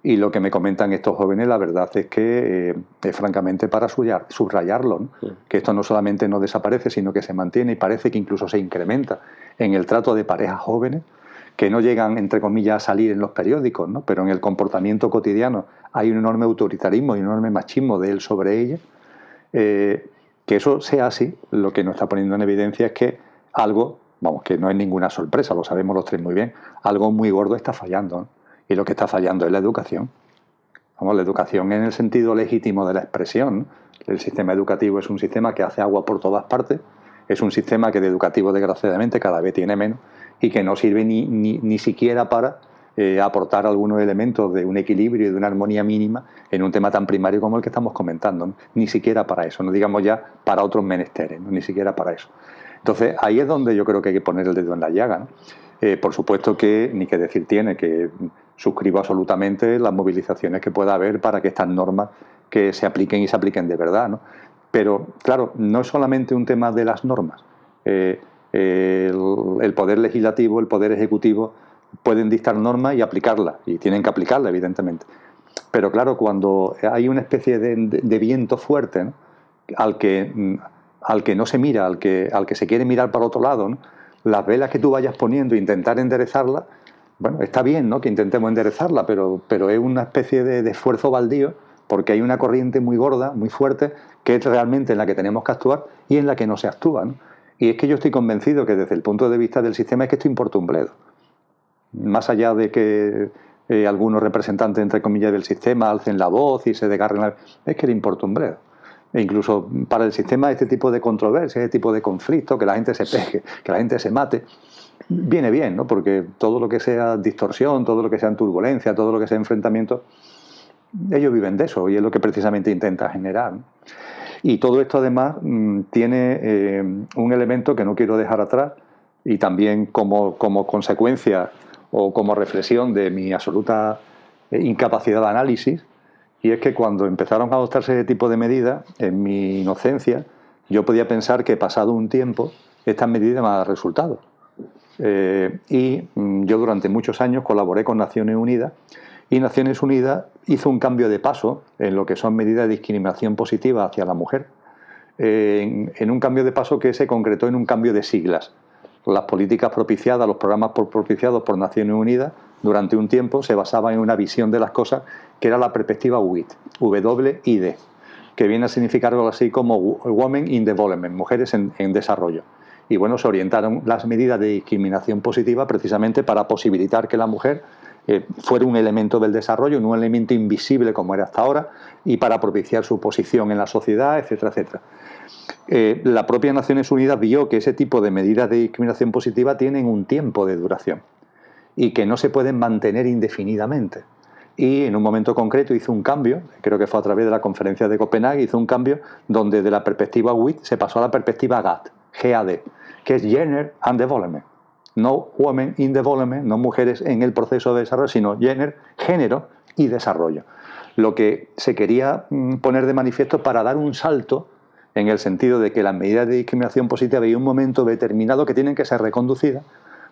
Y lo que me comentan estos jóvenes, la verdad es que es francamente para subrayarlo, ¿no? Sí. Que esto no solamente no desaparece, sino que se mantiene, y parece que incluso se incrementa en el trato de parejas jóvenes que no llegan, entre comillas, a salir en los periódicos, ¿no? Pero en el comportamiento cotidiano hay un enorme autoritarismo y un enorme machismo de él sobre ella. Que eso sea así, lo que nos está poniendo en evidencia es que algo, que no es ninguna sorpresa, lo sabemos los tres muy bien, algo muy gordo está fallando, ¿no? Y lo que está fallando es la educación. La educación en el sentido legítimo de la expresión, ¿no? El sistema educativo es un sistema que hace agua por todas partes, es un sistema que de educativo, desgraciadamente, cada vez tiene menos, y que no sirve ni siquiera para aportar algunos elementos de un equilibrio y de una armonía mínima en un tema tan primario como el que estamos comentando, ¿no? Ni siquiera para eso, no digamos ya para otros menesteres, ¿no? Ni siquiera para eso. Entonces, ahí es donde yo creo que hay que poner el dedo en la llaga, ¿no? Por supuesto que, ni que decir tiene, que suscribo absolutamente las movilizaciones que pueda haber para que estas normas que se apliquen y se apliquen de verdad, ¿no? Pero, claro, no es solamente un tema de las normas. El Poder Legislativo, el Poder Ejecutivo pueden dictar normas y aplicarlas, y tienen que aplicarlas, evidentemente. Pero, claro, cuando hay una especie de viento fuerte, ¿no? al que no se mira, al que se quiere mirar para otro lado, ¿no? Las velas que tú vayas poniendo e intentar enderezarlas, bueno, está bien, ¿no?, que intentemos enderezarla, pero es una especie de esfuerzo baldío, porque hay una corriente muy gorda, muy fuerte, que es realmente en la que tenemos que actuar y en la que no se actúa, ¿no? Y es que yo estoy convencido que desde el punto de vista del sistema es que esto importa un bledo. Más allá de que algunos representantes, entre comillas, del sistema alcen la voz y se desgarren es que le importa un bledo. E incluso para el sistema este tipo de controversia, este tipo de conflicto, que la gente se pegue, que la gente se mate, viene bien, ¿no? Porque todo lo que sea distorsión, todo lo que sea turbulencia, todo lo que sea enfrentamiento, ellos viven de eso y es lo que precisamente intenta generar, ¿no? Y todo esto además tiene un elemento que no quiero dejar atrás, y también como consecuencia o como reflexión de mi absoluta incapacidad de análisis, y es que cuando empezaron a adoptarse ese tipo de medidas, en mi inocencia, yo podía pensar que pasado un tiempo estas medidas iban a dar resultados. Yo durante muchos años colaboré con Naciones Unidas, y Naciones Unidas hizo un cambio de paso en lo que son medidas de discriminación positiva hacia la mujer, en un cambio de paso que se concretó en un cambio de siglas. Las políticas propiciadas, los programas propiciados por Naciones Unidas durante un tiempo se basaban en una visión de las cosas que era la perspectiva WID, W-I-D, que viene a significar algo así como Women in Development, mujeres en desarrollo. Y bueno, se orientaron las medidas de discriminación positiva precisamente para posibilitar que la mujer fuera un elemento del desarrollo, no un elemento invisible como era hasta ahora, y para propiciar su posición en la sociedad, etcétera, etcétera. La propia Naciones Unidas vio que ese tipo de medidas de discriminación positiva tienen un tiempo de duración y que no se pueden mantener indefinidamente. Y en un momento concreto hizo un cambio, creo que fue a través de la conferencia de Copenhague, hizo un cambio donde de la perspectiva WID se pasó a la perspectiva GAD, que es Gender and Development. No Women in Development, no mujeres en el proceso de desarrollo, sino género y desarrollo. Lo que se quería poner de manifiesto para dar un salto en el sentido de que las medidas de discriminación positiva hay un momento determinado que tienen que ser reconducidas,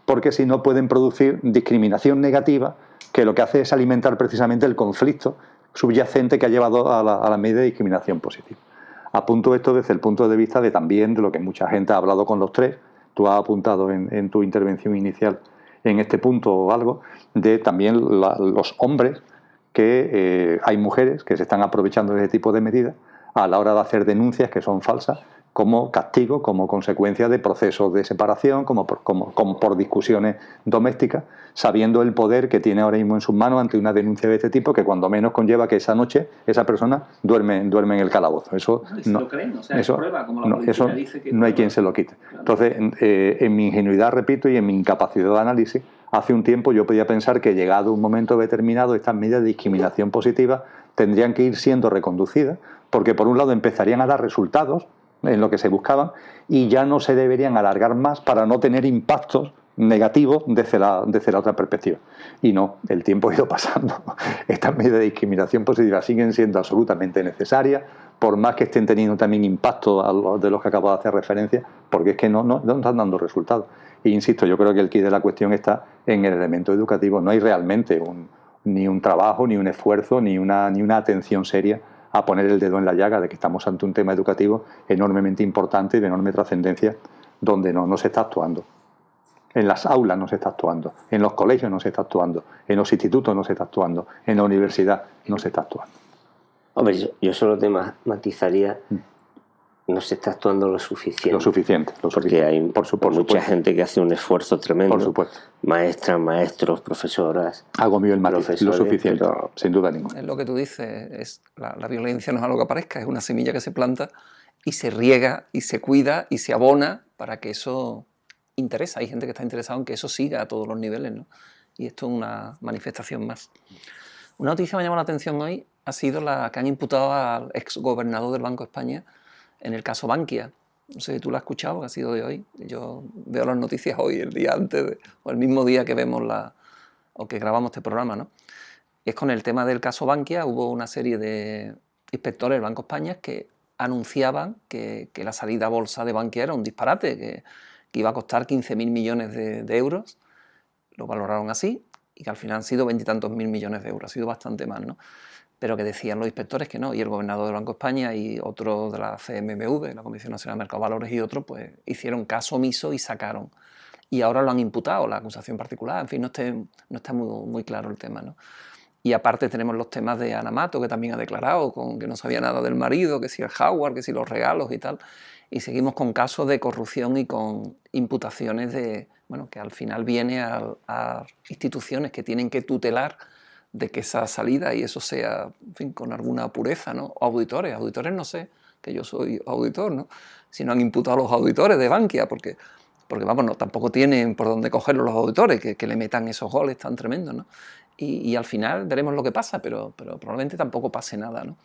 porque si no pueden producir discriminación negativa, que lo que hace es alimentar precisamente el conflicto subyacente que ha llevado a la medida de discriminación positiva. Apunto esto desde el punto de vista de también de lo que mucha gente ha hablado con los tres. Tú has apuntado en tu intervención inicial en este punto o algo, de también los hombres, que hay mujeres que se están aprovechando de ese tipo de medidas a la hora de hacer denuncias que son falsas, como castigo, como consecuencia de procesos de separación, como por discusiones domésticas, sabiendo el poder que tiene ahora mismo en sus manos ante una denuncia de este tipo, que cuando menos conlleva que esa noche esa persona duerme en el calabozo. Eso no lo creen, o sea, eso, es prueba, como la policía dice que no hay quien se lo quite. Claro. Entonces, en mi ingenuidad, repito, y en mi incapacidad de análisis, hace un tiempo yo podía pensar que llegado un momento determinado estas medidas de discriminación positiva tendrían que ir siendo reconducidas, porque por un lado empezarían a dar resultados en lo que se buscaban y ya no se deberían alargar más para no tener impactos negativos desde la otra perspectiva. Y no, el tiempo ha ido pasando. Estas medidas de discriminación positiva siguen siendo absolutamente necesarias, por más que estén teniendo también impactos de los que acabo de hacer referencia, porque es que no están dando resultados. E insisto, yo creo que el quid de la cuestión está en el elemento educativo. No hay realmente ni un trabajo, ni un esfuerzo, ni una atención seria a poner el dedo en la llaga de que estamos ante un tema educativo enormemente importante y de enorme trascendencia, donde no se está actuando. En las aulas no se está actuando, en los colegios no se está actuando, en los institutos no se está actuando, en la universidad no se está actuando. Hombre, yo solo te matizaría, no se está actuando lo suficiente. Lo suficiente. Porque hay mucha gente que hace un esfuerzo tremendo. Por supuesto. Maestras, maestros, profesoras. Hago mío el matiz, lo suficiente, pero sin duda ninguna. Es lo que tú dices, la violencia no es algo que aparezca, es una semilla que se planta y se riega y se cuida y se abona para que eso interesa. Hay gente que está interesada en que eso siga a todos los niveles, ¿no? y esto es una manifestación más. Una noticia que me llamó la atención hoy ha sido la que han imputado al exgobernador del Banco de España en el caso Bankia. No sé si tú lo has escuchado, que ha sido de hoy. Yo veo las noticias hoy, el día antes, o el mismo día que vemos o que grabamos este programa, ¿no? Y es con el tema del caso Bankia. Hubo una serie de inspectores del Banco de España que anunciaban que la salida a bolsa de Bankia era un disparate, que iba a costar 15.000 millones de euros, lo valoraron así, y que al final han sido 20 y tantos mil millones de euros, ha sido bastante más, ¿no? Pero que decían los inspectores que no, y el gobernador del Banco de España y otros de la CMMV, la Comisión Nacional de Mercados de Valores, y otros, pues hicieron caso omiso y sacaron. Y ahora lo han imputado, la acusación particular, en fin, no está muy claro el tema, ¿no? Y aparte tenemos los temas de Ana Mato, que también ha declarado que no sabía nada del marido, que si el Howard, que si los regalos y tal. Y seguimos con casos de corrupción y con imputaciones que al final viene a instituciones que tienen que tutelar de que esa salida y eso sea, en fin, con alguna pureza, ¿no? Auditores no sé, que yo soy auditor, ¿no? Si no han imputado a los auditores de Bankia, porque vamos, no, tampoco tienen por dónde cogerlos los auditores, que le metan esos goles tan tremendos, ¿no? Y al final veremos lo que pasa, pero probablemente tampoco pase nada, ¿no?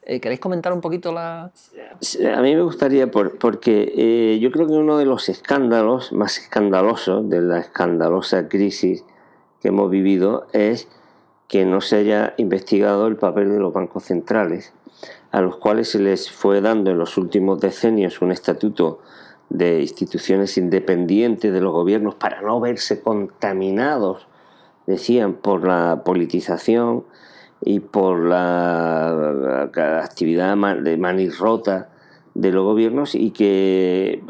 ¿Queréis comentar un poquito la...? A mí me gustaría, porque yo creo que uno de los escándalos más escandalosos de la escandalosa crisis que hemos vivido es que no se haya investigado el papel de los bancos centrales, a los cuales se les fue dando en los últimos decenios un estatuto de instituciones independientes de los gobiernos para no verse contaminados, decían, por la politización y por la actividad de manirrota de los gobiernos, y que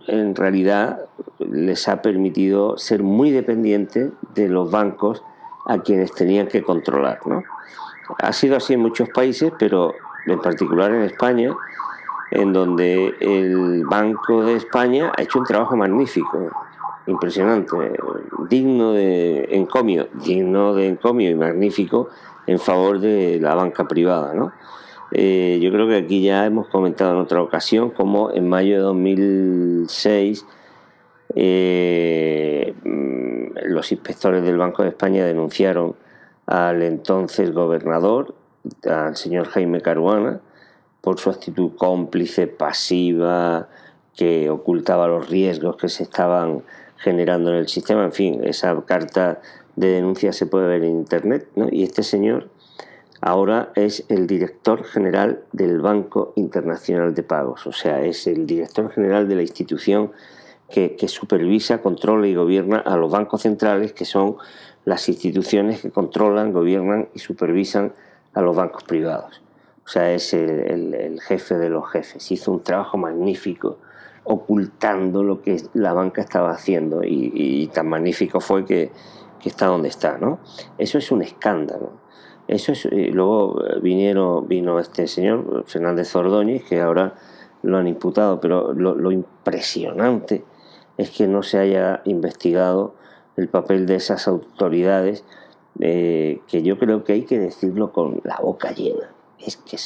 en realidad les ha permitido ser muy dependientes de los bancos a quienes tenían que controlar, ¿no? Ha sido así en muchos países, pero en particular en España, en donde el Banco de España ha hecho un trabajo magnífico, impresionante, digno de encomio y magnífico en favor de la banca privada, ¿no? Yo creo que aquí ya hemos comentado en otra ocasión cómo en mayo de 2006 los inspectores del Banco de España denunciaron al entonces gobernador, al señor Jaime Caruana, por su actitud cómplice, pasiva, que ocultaba los riesgos que se estaban generando en el sistema. En fin, esa carta de denuncia se puede ver en internet, ¿no? Y este señor ahora es el director general del Banco Internacional de Pagos, o sea, es el director general de la institución que supervisa, controla y gobierna a los bancos centrales, que son las instituciones que controlan, gobiernan y supervisan a los bancos privados. O sea, es el jefe de los jefes. Hizo un trabajo magnífico ocultando lo que la banca estaba haciendo, y tan magnífico fue que está donde está, ¿no? Eso es un escándalo. Eso es, luego vino este señor Fernández Ordóñez, que ahora lo han imputado, pero lo impresionante es que no se haya investigado el papel de esas autoridades, que yo creo que hay que decirlo con la boca llena. Es que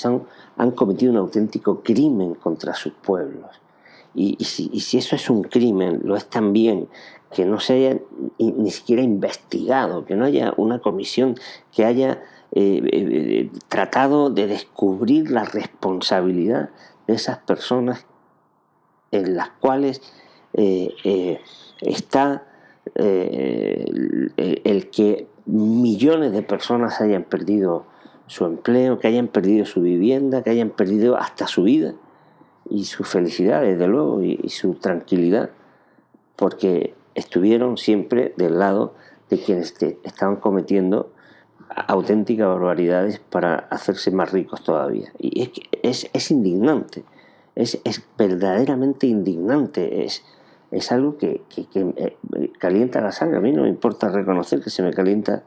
han cometido un auténtico crimen contra sus pueblos. Y si eso es un crimen, lo es también que no se haya ni siquiera investigado, que no haya una comisión que haya tratado de descubrir la responsabilidad de esas personas en las cuales está el que millones de personas hayan perdido su empleo, que hayan perdido su vivienda, que hayan perdido hasta su vida y su felicidad, desde luego, y su tranquilidad, porque estuvieron siempre del lado de quienes estaban cometiendo auténticas barbaridades para hacerse más ricos todavía. Y es indignante, es verdaderamente indignante, es algo que calienta la sangre. A mí no me importa reconocer que se me calienta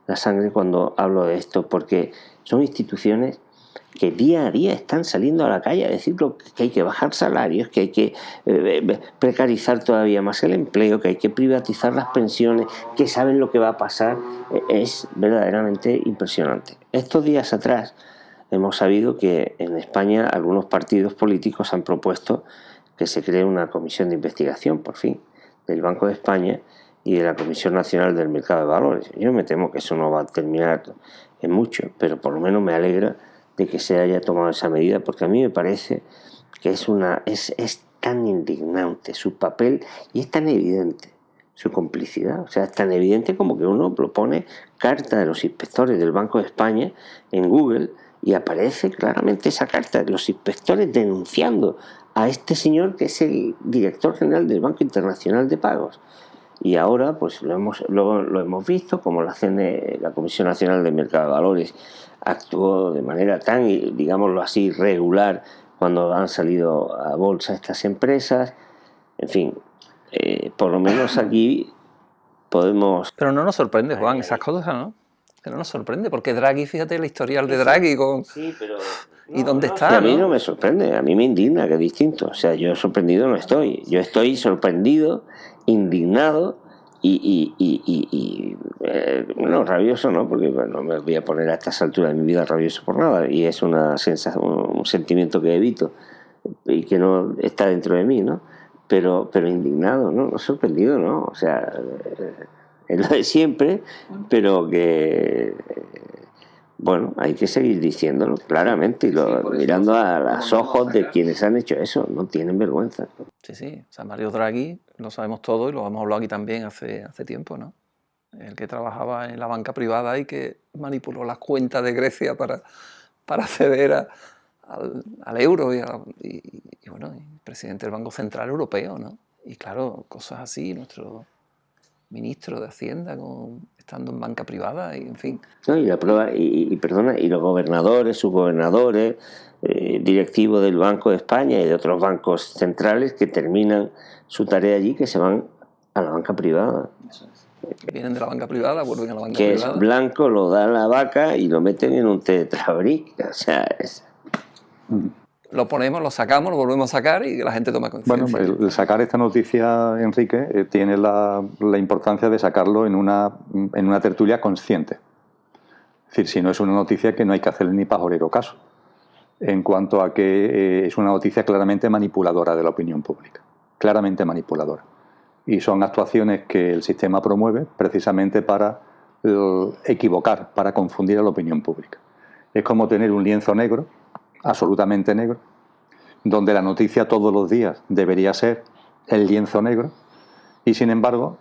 la sangre cuando hablo de esto, porque son instituciones que día a día están saliendo a la calle a decir que hay que bajar salarios, que hay que precarizar todavía más el empleo, que hay que privatizar las pensiones, que saben lo que va a pasar. Es verdaderamente impresionante. Estos días atrás hemos sabido que en España algunos partidos políticos han propuesto que se cree una comisión de investigación, por fin, del Banco de España, y de la Comisión Nacional del Mercado de Valores. Yo me temo que eso no va a terminar en mucho, pero por lo menos me alegra de que se haya tomado esa medida, porque a mí me parece que es tan indignante su papel y es tan evidente su complicidad. O sea, es tan evidente como que uno propone carta de los inspectores del Banco de España en Google y aparece claramente esa carta de los inspectores denunciando a este señor que es el director general del Banco Internacional de Pagos. Y ahora pues lo hemos visto como la Comisión Nacional del Mercado de Valores actuó de manera tan, digámoslo así, regular cuando han salido a bolsa estas empresas. En fin, por lo menos aquí podemos... Pero no nos sorprende, Juan, esas cosas, ¿no? Que no nos sorprende, porque Draghi, fíjate el historial de Draghi con... Sí, pero... ¿Y dónde está? Sí, a mí no me sorprende, a mí me indigna, que es distinto. O sea, yo sorprendido no estoy. Yo estoy sorprendido, indignado bueno, rabioso, ¿no? Porque no me voy a poner a estas alturas de mi vida rabioso por nada. Y es una sensación, un sentimiento que evito y que no está dentro de mí, ¿no? Pero indignado, ¿no? No sorprendido, ¿no? O sea, es lo de siempre, pero que... Bueno, hay que seguir diciéndolo claramente y mirando a los ojos de quienes han hecho eso, no tienen vergüenza. Sí, sí, o sea, Mario Draghi, lo sabemos todo y lo hemos hablado aquí también hace tiempo, ¿no? El que trabajaba en la banca privada y que manipuló las cuentas de Grecia para acceder al euro y bueno, y presidente del Banco Central Europeo, ¿no? Y claro, cosas así, nuestro ministro de Hacienda estando en banca privada y en fin. No, y la prueba, perdona, y los gobernadores, subgobernadores, directivos del Banco de España y de otros bancos centrales que terminan su tarea allí, que se van a la banca privada. Eso es. Vienen de la banca privada, vuelven a la banca que privada. Que es blanco, lo da la vaca y lo meten en un tetrabric. O sea, es... Lo ponemos, lo sacamos, lo volvemos a sacar y que la gente toma conciencia. Bueno, el sacar esta noticia, Enrique, tiene la importancia de sacarlo en una tertulia consciente. Es decir, si no es una noticia que no hay que hacerle ni pajorero caso, en cuanto a que es una noticia claramente manipuladora de la opinión pública, claramente manipuladora. Y son actuaciones que el sistema promueve precisamente para equivocar, para confundir a la opinión pública. Es como tener un lienzo negro, absolutamente negro, donde la noticia todos los días debería ser el lienzo negro, y sin embargo,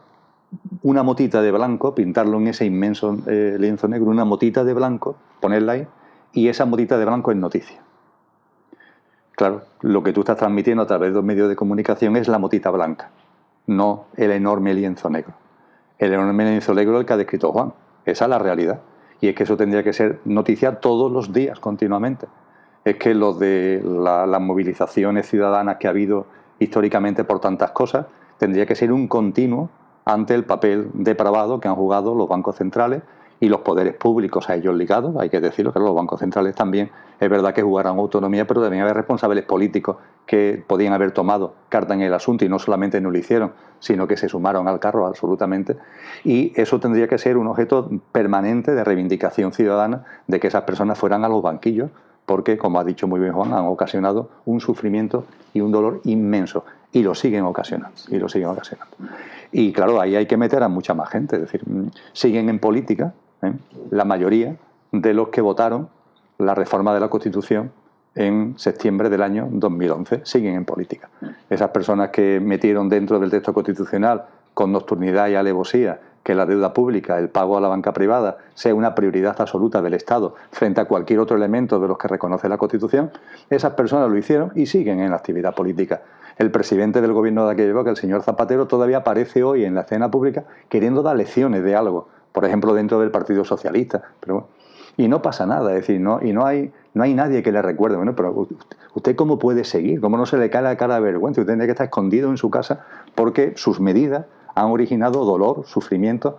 una motita de blanco, pintarlo en ese inmenso lienzo negro, una motita de blanco, ponerla ahí, y esa motita de blanco es noticia. Claro, lo que tú estás transmitiendo a través de los medios de comunicación es la motita blanca, no el enorme lienzo negro. El enorme lienzo negro es el que ha descrito Juan. Esa es la realidad. Y es que eso tendría que ser noticia todos los días, continuamente. Es que los de las movilizaciones ciudadanas que ha habido históricamente por tantas cosas, tendría que ser un continuo ante el papel depravado que han jugado los bancos centrales y los poderes públicos a ellos ligados. Hay que decirlo, que los bancos centrales también, es verdad que jugaran autonomía, pero debían haber responsables políticos que podían haber tomado carta en el asunto y no solamente no lo hicieron, sino que se sumaron al carro absolutamente. Y eso tendría que ser un objeto permanente de reivindicación ciudadana, de que esas personas fueran a los banquillos, porque, como ha dicho muy bien Juan, han ocasionado un sufrimiento y un dolor inmenso, y lo siguen ocasionando, Y claro, ahí hay que meter a mucha más gente, es decir, siguen en política, la mayoría de los que votaron la reforma de la Constitución en septiembre del año 2011, siguen en política. Esas personas que metieron dentro del texto constitucional con nocturnidad y alevosía que la deuda pública, el pago a la banca privada, sea una prioridad absoluta del Estado frente a cualquier otro elemento de los que reconoce la Constitución, esas personas lo hicieron y siguen en la actividad política. El presidente del gobierno de aquella época, el señor Zapatero, todavía aparece hoy en la escena pública queriendo dar lecciones de algo, por ejemplo, dentro del Partido Socialista. Pero bueno, y no pasa nada, es decir, no hay nadie que le recuerde. Bueno, pero ¿usted cómo puede seguir? ¿Cómo no se le cae la cara de vergüenza? Usted tiene que estar escondido en su casa porque sus medidas han originado dolor, sufrimiento,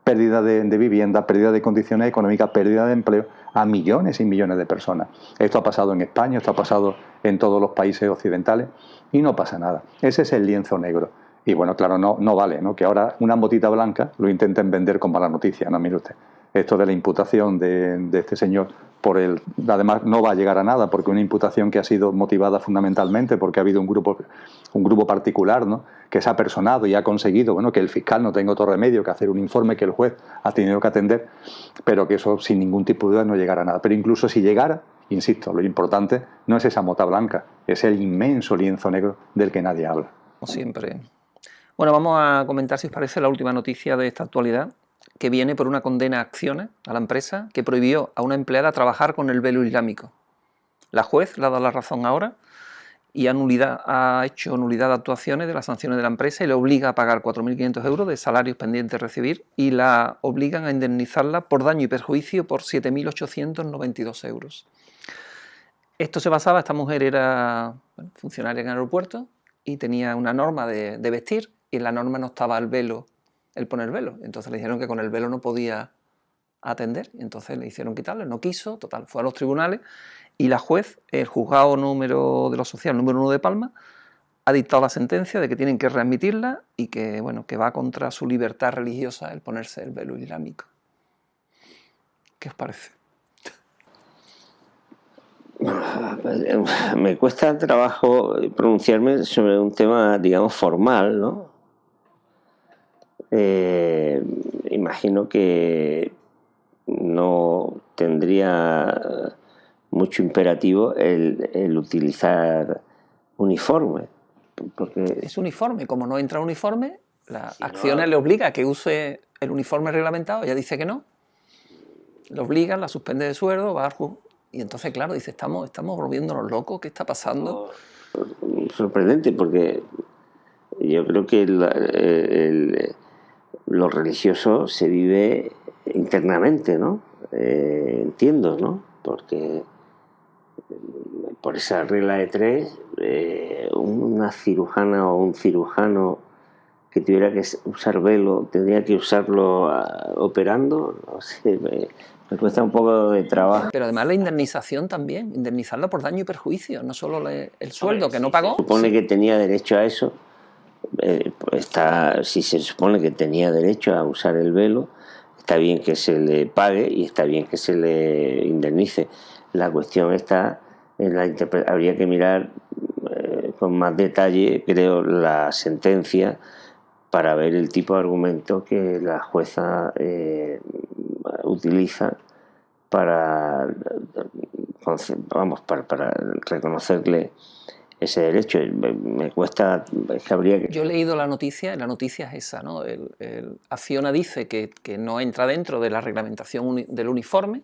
pérdida de vivienda, pérdida de condiciones económicas, pérdida de empleo a millones y millones de personas. Esto ha pasado en España, esto ha pasado en todos los países occidentales y no pasa nada. Ese es el lienzo negro. Y bueno, claro, no vale, ¿no? Que ahora una motita blanca lo intenten vender con mala noticia, no, mire usted. Esto de la imputación de este señor además no va a llegar a nada, porque una imputación que ha sido motivada fundamentalmente porque ha habido un grupo particular, ¿no?, que se ha personado y ha conseguido, bueno, que el fiscal no tenga otro remedio que hacer un informe que el juez ha tenido que atender, pero que eso sin ningún tipo de duda no llegará a nada. Pero incluso si llegara, insisto, lo importante no es esa mota blanca, es el inmenso lienzo negro del que nadie habla. Como siempre. Bueno, vamos a comentar, si os parece, la última noticia de esta actualidad, que viene por una condena a acciones a la empresa que prohibió a una empleada trabajar con el velo islámico. La juez le ha dado la razón ahora y ha hecho nulidad de actuaciones de las sanciones de la empresa y le obliga a pagar 4.500 euros de salarios pendientes de recibir y la obligan a indemnizarla por daño y perjuicio por 7.892 euros. Esto se basaba, esta mujer era funcionaria en el aeropuerto y tenía una norma de vestir, y en la norma no estaba el velo, el poner velo. Entonces le dijeron que con el velo no podía atender, entonces le hicieron quitarle, no quiso, total, fue a los tribunales y la juez, el juzgado de lo social número 1 de Palma, ha dictado la sentencia de que tienen que readmitirla y que, bueno, que va contra su libertad religiosa el ponerse el velo islámico. ¿Qué os parece? Me cuesta trabajo pronunciarme sobre un tema, digamos, formal, ¿no? Imagino que no tendría mucho imperativo el utilizar uniforme. Porque es uniforme, como no entra uniforme, las acciones le obliga a que use el uniforme reglamentado, ella dice que no, le obligan, la suspende de sueldo, va al juzgado. Y entonces, claro, dice, estamos volviéndonos locos, ¿qué está pasando? Sorprendente, porque yo creo que lo religioso se vive internamente, ¿no? Entiendo, ¿no? Porque por esa regla de 3, una cirujana o un cirujano que tuviera que usar velo, tendría que usarlo operando, no sé, me cuesta un poco de trabajo. Pero además la indemnización también, indemnizarla por daño y perjuicio, no solo el sueldo que no pagó. Se supone que tenía derecho a eso, si se supone que tenía derecho a usar el velo, está bien que se le pague y está bien que se le indemnice. La cuestión está en la interpretación. Habría que mirar con más detalle, creo, la sentencia para ver el tipo de argumento que la jueza utiliza para reconocerle ese derecho. Me cuesta, es que habría que... Yo he leído la noticia, y la noticia es esa, ¿no? Acciona dice que no entra dentro de la reglamentación del uniforme.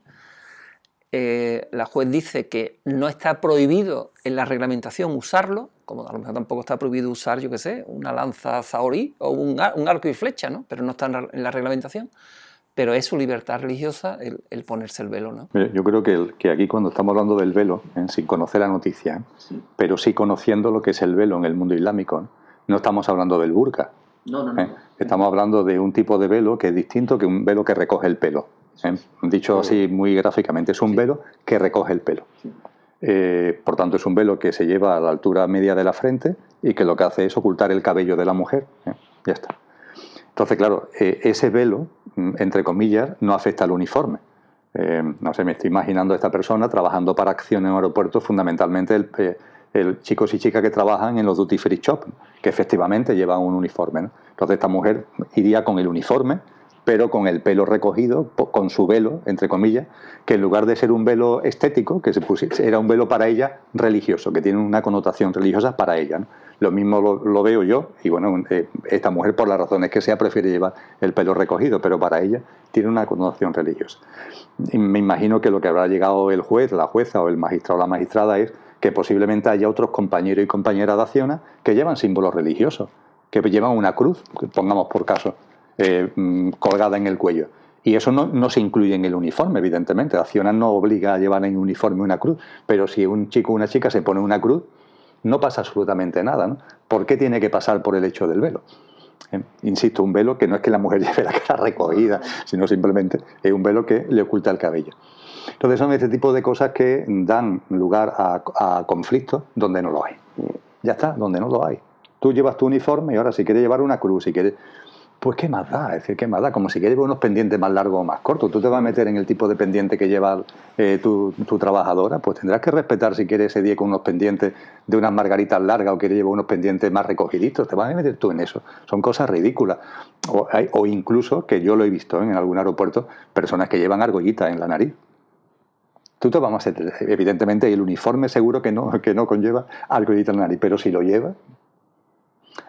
La juez dice que no está prohibido en la reglamentación usarlo, como a lo mejor tampoco está prohibido usar, yo qué sé, una lanza zahorí o un arco y flecha, ¿no? Pero no está en la reglamentación. Pero es su libertad religiosa el ponerse el velo, ¿no? Yo creo que aquí, cuando estamos hablando del velo, sin conocer la noticia, sí, pero sí conociendo lo que es el velo en el mundo islámico, no estamos hablando del burka. No. Estamos hablando de un tipo de velo que es distinto que un velo que recoge el pelo. Dicho así muy gráficamente, es un velo que recoge el pelo. Por tanto, es un velo que se lleva a la altura media de la frente y que lo que hace es ocultar el cabello de la mujer. Ya está. Entonces, claro, ese velo, entre comillas, no afecta al uniforme. No sé, me estoy imaginando a esta persona trabajando para Acción en un aeropuerto, fundamentalmente el chicos y chicas que trabajan en los duty free shop, que efectivamente llevan un uniforme, ¿no? Entonces esta mujer iría con el uniforme, pero con el pelo recogido, con su velo, entre comillas, que en lugar de ser un velo estético, que era un velo para ella religioso, que tiene una connotación religiosa para ella, ¿no? Lo mismo lo veo yo, y bueno, esta mujer, por las razones que sea, prefiere llevar el pelo recogido, pero para ella tiene una connotación religiosa. Y me imagino que lo que habrá llegado el juez, la jueza o el magistrado o la magistrada es que posiblemente haya otros compañeros y compañeras de Acciona que llevan símbolos religiosos, que llevan una cruz, pongamos por caso, colgada en el cuello. Y eso no se incluye en el uniforme, evidentemente. Acciona no obliga a llevar en uniforme una cruz, pero si un chico o una chica se pone una cruz, no pasa absolutamente nada, ¿no? ¿Por qué tiene que pasar por el hecho del velo? Insisto, un velo que no es que la mujer lleve la cara recogida, sino simplemente es un velo que le oculta el cabello. Entonces son este tipo de cosas que dan lugar a conflictos donde no lo hay. Ya está, donde no lo hay. Tú llevas tu uniforme y ahora si quieres llevar una cruz, si quieres... Pues qué más da, es decir, qué más da, como si quieres unos pendientes más largos o más cortos. Tú te vas a meter en el tipo de pendiente que lleva tu trabajadora, pues tendrás que respetar si quieres ese día con unos pendientes de unas margaritas largas o quieres llevar unos pendientes más recogiditos. Te vas a meter tú en eso. Son cosas ridículas. O incluso, que yo lo he visto en algún aeropuerto, personas que llevan argollitas en la nariz. Tú te vamos a hacer, evidentemente el uniforme seguro que no conlleva argollita en la nariz, pero si lo lleva...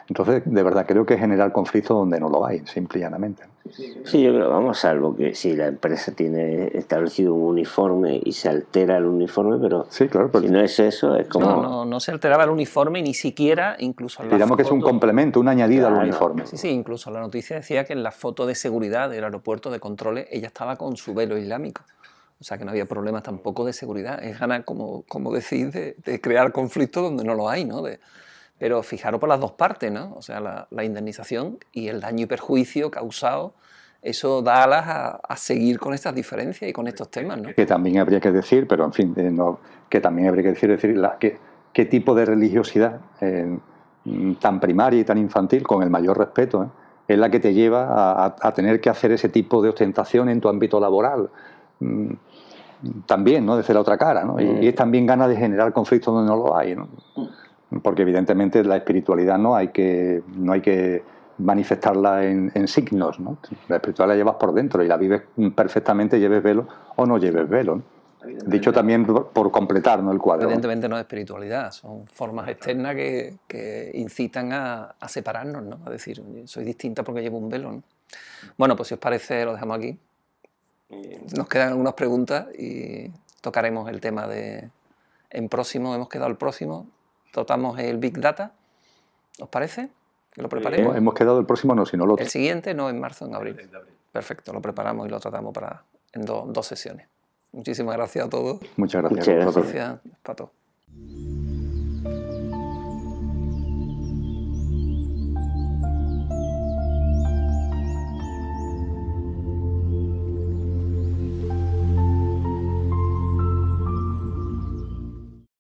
Entonces, de verdad, creo que generar conflicto donde no lo hay, simple y llanamente. Sí, yo creo, vamos, salvo que si la empresa tiene establecido un uniforme y se altera el uniforme, pero sí, claro, si no es eso, es como... No se alteraba el uniforme, ni siquiera, incluso en la digamos foto, que es un complemento, un añadido al uniforme. Sí, incluso la noticia decía que en la foto de seguridad del aeropuerto de controles ella estaba con su velo islámico. O sea que no había problemas tampoco de seguridad. Es ganas, como decís, de crear conflictos donde no lo hay, ¿no? Pero fijaros por las dos partes, ¿no? O sea, la indemnización y el daño y perjuicio causado, eso da alas a seguir con estas diferencias y con estos temas, ¿no? Que también habría que decir, pero en fin, que también habría que decir qué tipo de religiosidad tan primaria y tan infantil, con el mayor respeto, es la que te lleva a tener que hacer ese tipo de ostentación en tu ámbito laboral. También, ¿no? Desde la otra cara, ¿no? Y es también ganas de generar conflictos donde no lo hay, ¿no? Porque evidentemente la espiritualidad no hay que manifestarla en signos, ¿no? La espiritualidad la llevas por dentro y la vives perfectamente, lleves velo o no lleves velo, ¿no? Dicho también por completar, ¿no?, el cuadro. Evidentemente no es espiritualidad, son formas externas que incitan a separarnos, ¿no? A decir, soy distinta porque llevo un velo, ¿no? Bueno, pues si os parece lo dejamos aquí. Nos quedan algunas preguntas y tocaremos el tema en próximo, hemos quedado el próximo, tratamos el Big Data, ¿os parece? ¿Que lo preparemos? Hemos quedado el próximo, no, sino el otro. El siguiente, no, en marzo, en abril. Perfecto, lo preparamos y lo tratamos en dos sesiones. Muchísimas gracias a todos. Muchas gracias. Muchas gracias. Gracias, Pato.